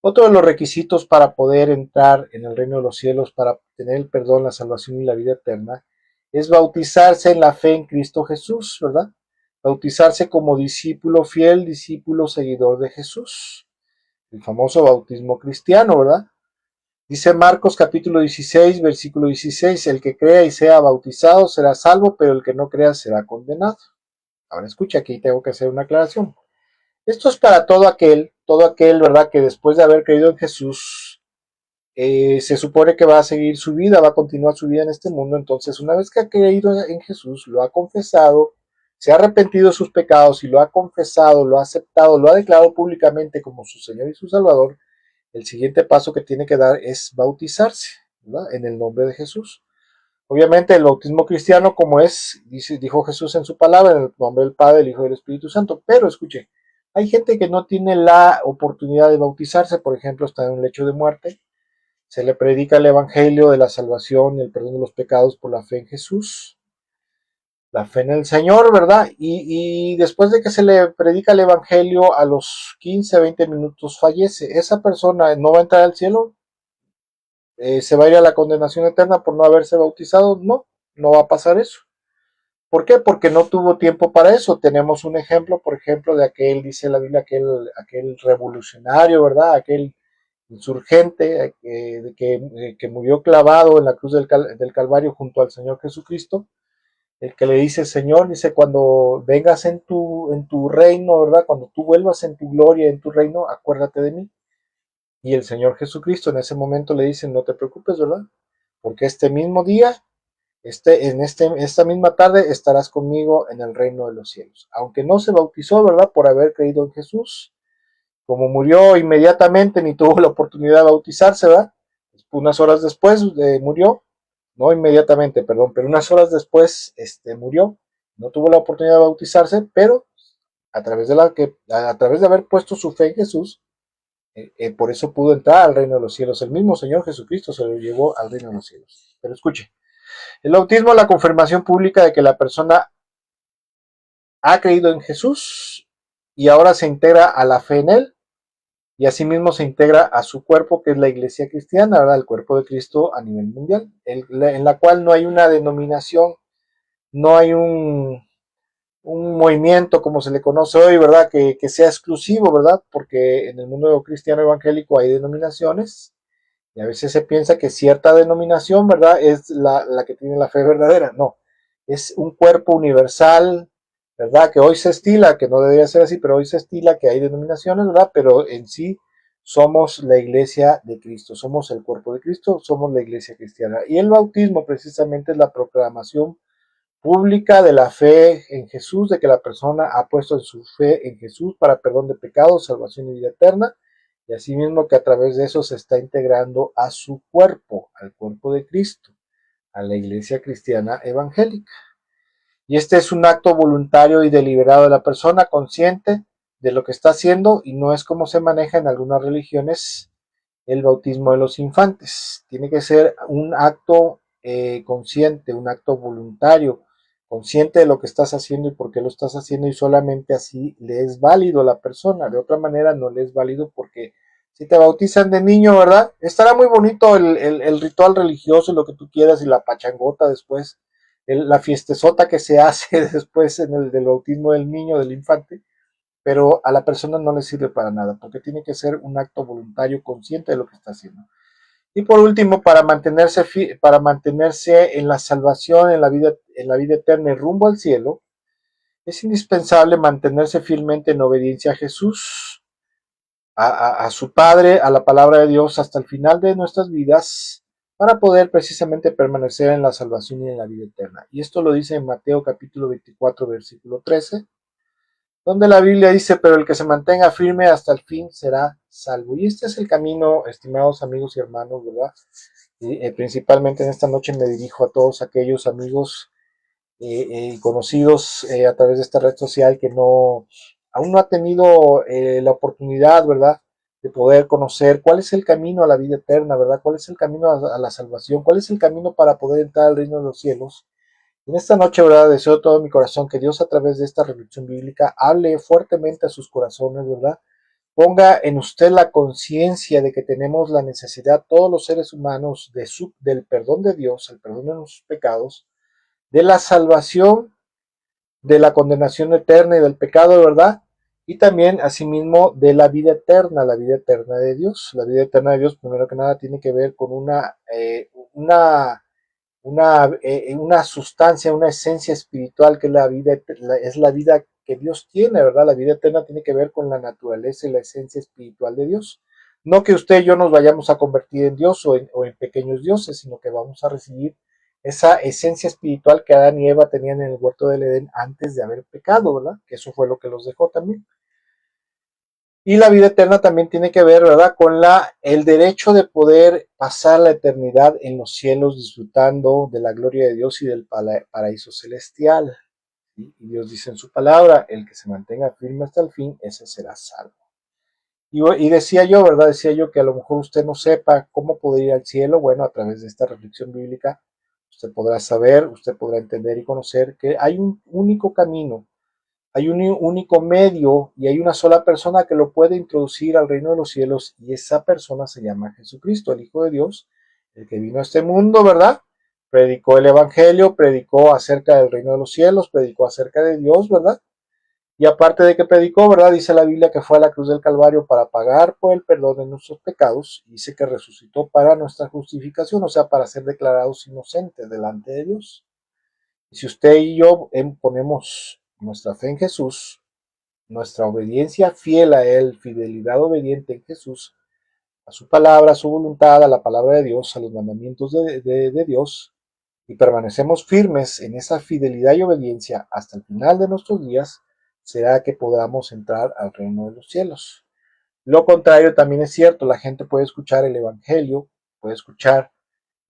Otro de los requisitos para poder entrar en el reino de los cielos, para tener el perdón, la salvación y la vida eterna, es bautizarse en la fe en Cristo Jesús, ¿verdad? Bautizarse como discípulo fiel, discípulo seguidor de Jesús. El famoso bautismo cristiano, ¿verdad? Dice Marcos capítulo 16, versículo 16, el que crea y sea bautizado será salvo, pero el que no crea será condenado. Ahora escucha, aquí tengo que hacer una aclaración. Esto es para todo aquel, ¿verdad? Que después de haber creído en Jesús, se supone que va a seguir su vida, va a continuar su vida en este mundo. Entonces, una vez que ha creído en Jesús, lo ha confesado, se ha arrepentido de sus pecados y lo ha confesado, lo ha aceptado, lo ha declarado públicamente como su Señor y su Salvador, el siguiente paso que tiene que dar es bautizarse, ¿verdad? En el nombre de Jesús. Obviamente el bautismo cristiano, como dijo Jesús en su palabra, en el nombre del Padre, del Hijo y del Espíritu Santo. Pero escuche, hay gente que no tiene la oportunidad de bautizarse, por ejemplo, está en un lecho de muerte, se le predica el Evangelio de la salvación y el perdón de los pecados por la fe en Jesús, la fe en el Señor, ¿verdad? Y después de que se le predica el Evangelio, a los 15, 20 minutos fallece. Esa persona no va a entrar al cielo, se va a ir a la condenación eterna por no haberse bautizado. No, no va a pasar eso. ¿Por qué? Porque no tuvo tiempo para eso. Tenemos un ejemplo, por ejemplo, de aquel, dice la Biblia, aquel revolucionario, ¿verdad? Aquel insurgente que murió clavado en la cruz del Calvario junto al Señor Jesucristo. El que le dice, Señor, dice, cuando vengas en tu reino, ¿verdad? Cuando tú vuelvas en tu gloria, en tu reino, acuérdate de mí. Y el Señor Jesucristo en ese momento le dice, no te preocupes, ¿verdad? Porque este mismo día, esta misma tarde estarás conmigo en el reino de los cielos. Aunque no se bautizó, ¿verdad? Por haber creído en Jesús, como murió inmediatamente, ni tuvo la oportunidad de bautizarse, ¿verdad? Unas horas después murió, no inmediatamente, perdón, pero unas horas después murió, no tuvo la oportunidad de bautizarse, pero a través de haber puesto su fe en Jesús, Por eso pudo entrar al reino de los cielos. El mismo Señor Jesucristo se lo llevó al reino de los cielos. Pero escuche, el bautismo es la confirmación pública de que la persona ha creído en Jesús y ahora se integra a la fe en él y asimismo se integra a su cuerpo, que es la iglesia cristiana, ¿verdad? El cuerpo de Cristo a nivel mundial, en la cual no hay una denominación, no hay un movimiento como se le conoce hoy, ¿verdad? Que sea exclusivo, ¿verdad? Porque en el mundo cristiano evangélico hay denominaciones y a veces se piensa que cierta denominación, ¿verdad? Es la que tiene la fe verdadera. No, es un cuerpo universal, ¿verdad? Que hoy se estila, que no debería ser así, pero hoy se estila que hay denominaciones, ¿verdad? Pero en sí somos la iglesia de Cristo, somos el cuerpo de Cristo, somos la iglesia cristiana. Y el bautismo precisamente es la proclamación pública de la fe en Jesús, de que la persona ha puesto su fe en Jesús para perdón de pecados, salvación y vida eterna, y asimismo que a través de eso se está integrando a su cuerpo, al cuerpo de Cristo, a la iglesia cristiana evangélica. Y este es un acto voluntario y deliberado de la persona, consciente de lo que está haciendo, y no es como se maneja en algunas religiones el bautismo de los infantes. Tiene que ser un acto consciente, un acto voluntario, consciente de lo que estás haciendo y por qué lo estás haciendo, y solamente así le es válido a la persona. De otra manera no le es válido, porque si te bautizan de niño, ¿verdad? Estará muy bonito el ritual religioso y lo que tú quieras y la pachangota después, la fiestezota que se hace después en el del bautismo del niño, del infante, pero a la persona no le sirve para nada, porque tiene que ser un acto voluntario consciente de lo que está haciendo. Y por último, para mantenerse en la salvación, en la vida eterna y rumbo al cielo, es indispensable mantenerse fielmente en obediencia a Jesús, a su Padre, a la palabra de Dios hasta el final de nuestras vidas, para poder precisamente permanecer en la salvación y en la vida eterna. Y esto lo dice en Mateo capítulo 24, versículo 13, donde la Biblia dice, pero el que se mantenga firme hasta el fin será salvo. Y este es el camino, estimados amigos y hermanos, ¿verdad? Y principalmente en esta noche me dirijo a todos aquellos amigos y conocidos a través de esta red social que aún no ha tenido la oportunidad, ¿verdad? De poder conocer cuál es el camino a la vida eterna, ¿verdad? Cuál es el camino a la salvación, cuál es el camino para poder entrar al reino de los cielos. En esta noche, ¿verdad? Deseo de todo mi corazón que Dios a través de esta reflexión bíblica hable fuertemente a sus corazones, ¿verdad? Ponga en usted la conciencia de que tenemos la necesidad, todos los seres humanos, del perdón de Dios, el perdón de nuestros pecados, de la salvación, de la condenación eterna y del pecado, ¿verdad? Y también, asimismo, de la vida eterna de Dios. La vida eterna de Dios, primero que nada, tiene que ver con una sustancia, una esencia espiritual que es es la vida que Dios tiene, ¿verdad? La vida eterna tiene que ver con la naturaleza y la esencia espiritual de Dios. No que usted y yo nos vayamos a convertir en Dios o en pequeños dioses, sino que vamos a recibir esa esencia espiritual que Adán y Eva tenían en el huerto del Edén antes de haber pecado, ¿verdad? Que eso fue lo que los dejó también. Y la vida eterna también tiene que ver, ¿verdad?, con el derecho de poder pasar la eternidad en los cielos disfrutando de la gloria de Dios y del paraíso celestial. Y Dios dice en su palabra, el que se mantenga firme hasta el fin, ese será salvo. Y decía yo, ¿verdad? Decía yo que a lo mejor usted no sepa cómo poder ir al cielo. Bueno, a través de esta reflexión bíblica, usted podrá saber, usted podrá entender y conocer que hay un único camino, hay un único medio y hay una sola persona que lo puede introducir al reino de los cielos, y esa persona se llama Jesucristo, el Hijo de Dios, el que vino a este mundo, ¿verdad? Predicó el Evangelio, predicó acerca del reino de los cielos, predicó acerca de Dios, ¿verdad? Y aparte de que predicó, ¿verdad? Dice la Biblia que fue a la cruz del Calvario para pagar por el perdón de nuestros pecados. Dice que resucitó para nuestra justificación, o sea, para ser declarados inocentes delante de Dios. Y si usted y yo ponemos nuestra fe en Jesús, nuestra obediencia fiel a Él, fidelidad obediente en Jesús, a su palabra, a su voluntad, a la palabra de Dios, a los mandamientos de Dios, y permanecemos firmes en esa fidelidad y obediencia hasta el final de nuestros días, será que podamos entrar al reino de los cielos. Lo contrario también es cierto, la gente puede escuchar el Evangelio, puede escuchar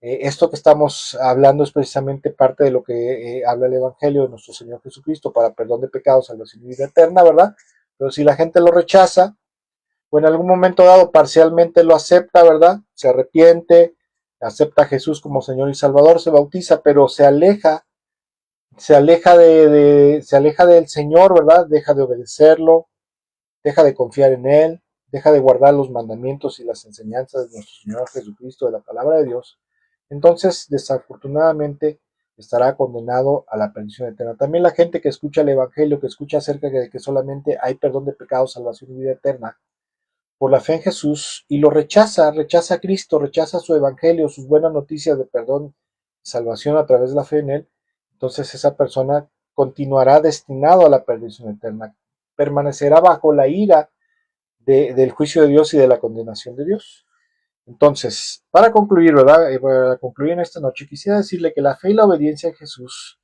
esto que estamos hablando es precisamente parte de lo que habla el Evangelio de nuestro Señor Jesucristo para perdón de pecados, salvación y vida eterna, ¿verdad? Pero si la gente lo rechaza, o en algún momento dado parcialmente lo acepta, ¿verdad? Se arrepiente, acepta a Jesús como Señor y Salvador, se bautiza, pero se aleja del Señor, ¿verdad? Deja de obedecerlo, deja de confiar en Él, deja de guardar los mandamientos y las enseñanzas de nuestro Señor Jesucristo, de la palabra de Dios. Entonces, desafortunadamente, estará condenado a la perdición eterna. También la gente que escucha el Evangelio, que escucha acerca de que solamente hay perdón de pecados, salvación y vida eterna, por la fe en Jesús, y lo rechaza a Cristo, rechaza su Evangelio, sus buenas noticias de perdón y salvación a través de la fe en Él, entonces esa persona continuará destinado a la perdición eterna, permanecerá bajo la ira del juicio de Dios y de la condenación de Dios. Entonces, para concluir, ¿verdad? Para concluir en esta noche, quisiera decirle que la fe y la obediencia a Jesús,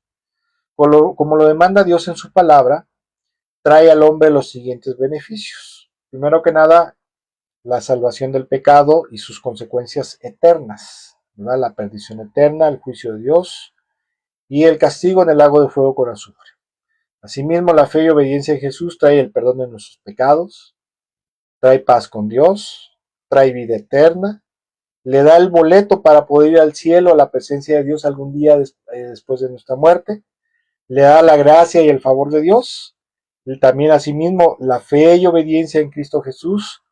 como lo demanda Dios en su palabra, trae al hombre los siguientes beneficios. Primero que nada, la salvación del pecado y sus consecuencias eternas, ¿verdad? La perdición eterna, el juicio de Dios y el castigo en el lago de fuego con azufre. Asimismo, la fe y obediencia a Jesús trae el perdón de nuestros pecados, trae paz con Dios, trae vida eterna, le da el boleto para poder ir al cielo, a la presencia de Dios algún día después de nuestra muerte, le da la gracia y el favor de Dios, y también asimismo la fe y obediencia en Cristo Jesús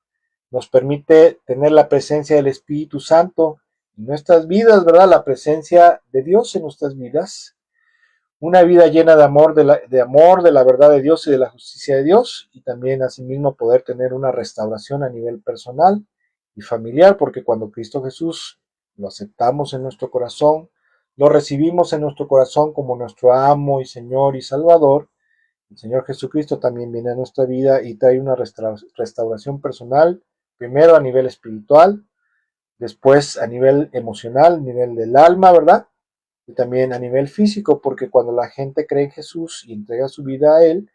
nos permite tener la presencia del Espíritu Santo en nuestras vidas, ¿verdad? La presencia de Dios en nuestras vidas, una vida llena de amor, de la verdad de Dios y de la justicia de Dios, y también asimismo poder tener una restauración a nivel personal y familiar, porque cuando Cristo Jesús lo aceptamos en nuestro corazón, lo recibimos en nuestro corazón como nuestro amo y Señor y Salvador, el Señor Jesucristo también viene a nuestra vida y trae una restauración personal, primero a nivel espiritual, después a nivel emocional, a nivel del alma, ¿verdad? Y también a nivel físico, porque cuando la gente cree en Jesús y entrega su vida a Él,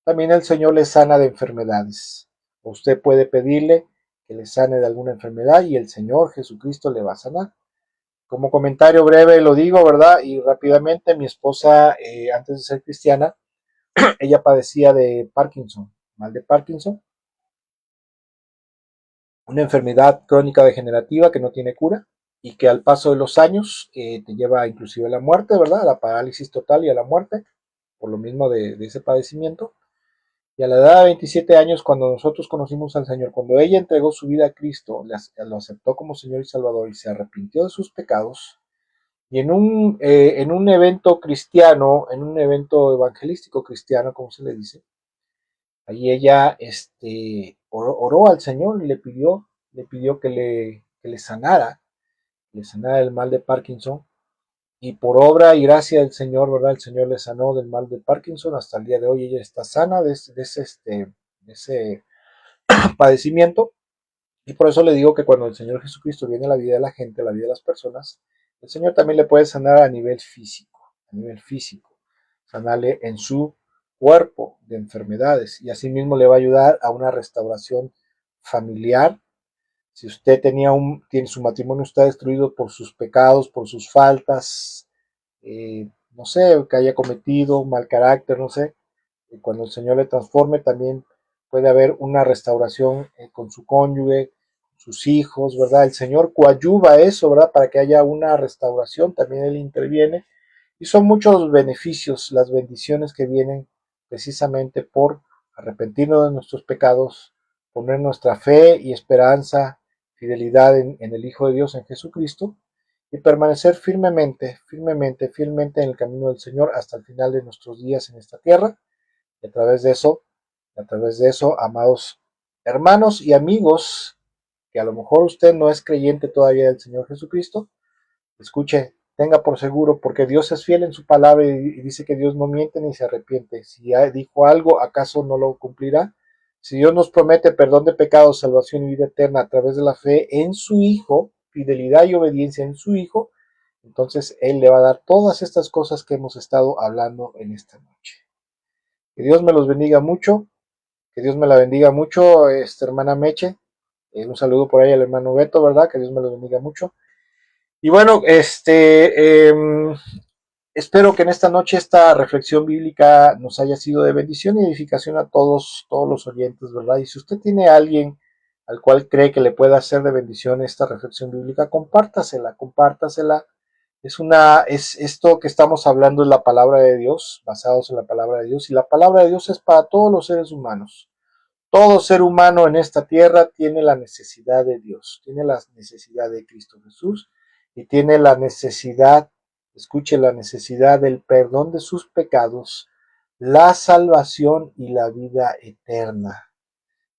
también el Señor le sana de enfermedades. Usted puede pedirle que le sane de alguna enfermedad y el Señor Jesucristo le va a sanar. Como comentario breve lo digo, ¿verdad? Y rápidamente, mi esposa, antes de ser cristiana, ella padecía de Parkinson, mal de Parkinson, una enfermedad crónica degenerativa que no tiene cura y que al paso de los años te lleva inclusive a la muerte, ¿verdad? A la parálisis total y a la muerte, por lo mismo de ese padecimiento. Y a la edad de 27 años, cuando nosotros conocimos al Señor, cuando ella entregó su vida a Cristo, lo aceptó como Señor y Salvador y se arrepintió de sus pecados, y en un evento cristiano, en un evento evangelístico cristiano, como se le dice, ahí ella oró al Señor y le pidió que le sanara el mal de Parkinson. Y por obra y gracia del Señor, ¿verdad? El Señor le sanó del mal de Parkinson. Hasta el día de hoy ella está sana de ese padecimiento. Y por eso le digo que cuando el Señor Jesucristo viene a la vida de la gente, a la vida de las personas, el Señor también le puede sanar a nivel físico, sanarle en su cuerpo de enfermedades y asimismo le va a ayudar a una restauración familiar. Si usted tiene su matrimonio está destruido por sus pecados, por sus faltas, no sé, que haya cometido mal carácter, no sé, y cuando el Señor le transforme también puede haber una restauración con su cónyuge, sus hijos, ¿verdad? El Señor coadyuva eso, ¿verdad? Para que haya una restauración, también Él interviene. Y son muchos los beneficios, las bendiciones que vienen precisamente por arrepentirnos de nuestros pecados, poner nuestra fe y esperanza, fidelidad en el Hijo de Dios, en Jesucristo, y permanecer fielmente en el camino del Señor hasta el final de nuestros días en esta tierra. Y a través de eso, amados hermanos y amigos, que a lo mejor usted no es creyente todavía del Señor Jesucristo, escuche, tenga por seguro, porque Dios es fiel en su palabra y dice que Dios no miente ni se arrepiente. Si dijo algo, ¿acaso no lo cumplirá? Si Dios nos promete perdón de pecados, salvación y vida eterna a través de la fe en su Hijo, fidelidad y obediencia en su Hijo, entonces Él le va a dar todas estas cosas que hemos estado hablando en esta noche. Que Dios me los bendiga mucho, que Dios me la bendiga mucho, hermana Meche. Un saludo por ahí al hermano Beto, ¿verdad? Que Dios me los bendiga mucho. Y bueno, espero que en esta noche esta reflexión bíblica nos haya sido de bendición y edificación a todos los oyentes, ¿verdad? Y si usted tiene a alguien al cual cree que le pueda hacer de bendición esta reflexión bíblica, compártasela, compártasela. Es esto que estamos hablando es la palabra de Dios, basados en la palabra de Dios, y la palabra de Dios es para todos los seres humanos. Todo ser humano en esta tierra tiene la necesidad de Dios, tiene la necesidad de Cristo Jesús y tiene la necesidad, escuche, la necesidad del perdón de sus pecados, la salvación y la vida eterna.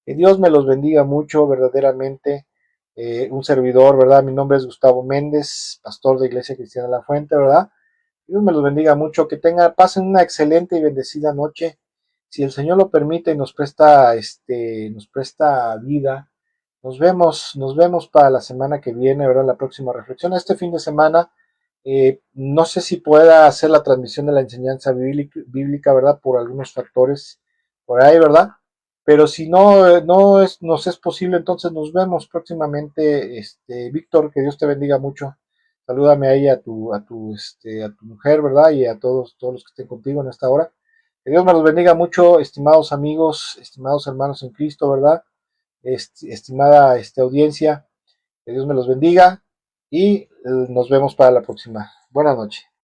Que Dios me los bendiga mucho, verdaderamente. Un servidor, ¿verdad? Mi nombre es Gustavo Méndez, pastor de Iglesia Cristiana La Fuente, ¿verdad? Dios me los bendiga mucho, que pasen una excelente y bendecida noche. Si el Señor lo permite y nos presta vida, nos vemos para la semana que viene, ¿verdad? La próxima reflexión. Este fin de semana, no sé si pueda hacer la transmisión de la enseñanza bíblica, ¿verdad? Por algunos factores por ahí, ¿verdad? Pero si nos es posible, entonces nos vemos próximamente. Víctor, que Dios te bendiga mucho. Salúdame ahí a tu mujer, ¿verdad? Y a todos los que estén contigo en esta hora. Que Dios me los bendiga mucho, estimados amigos, estimados hermanos en Cristo, ¿verdad? Estimada audiencia, que Dios me los bendiga y nos vemos para la próxima. Buenas noches.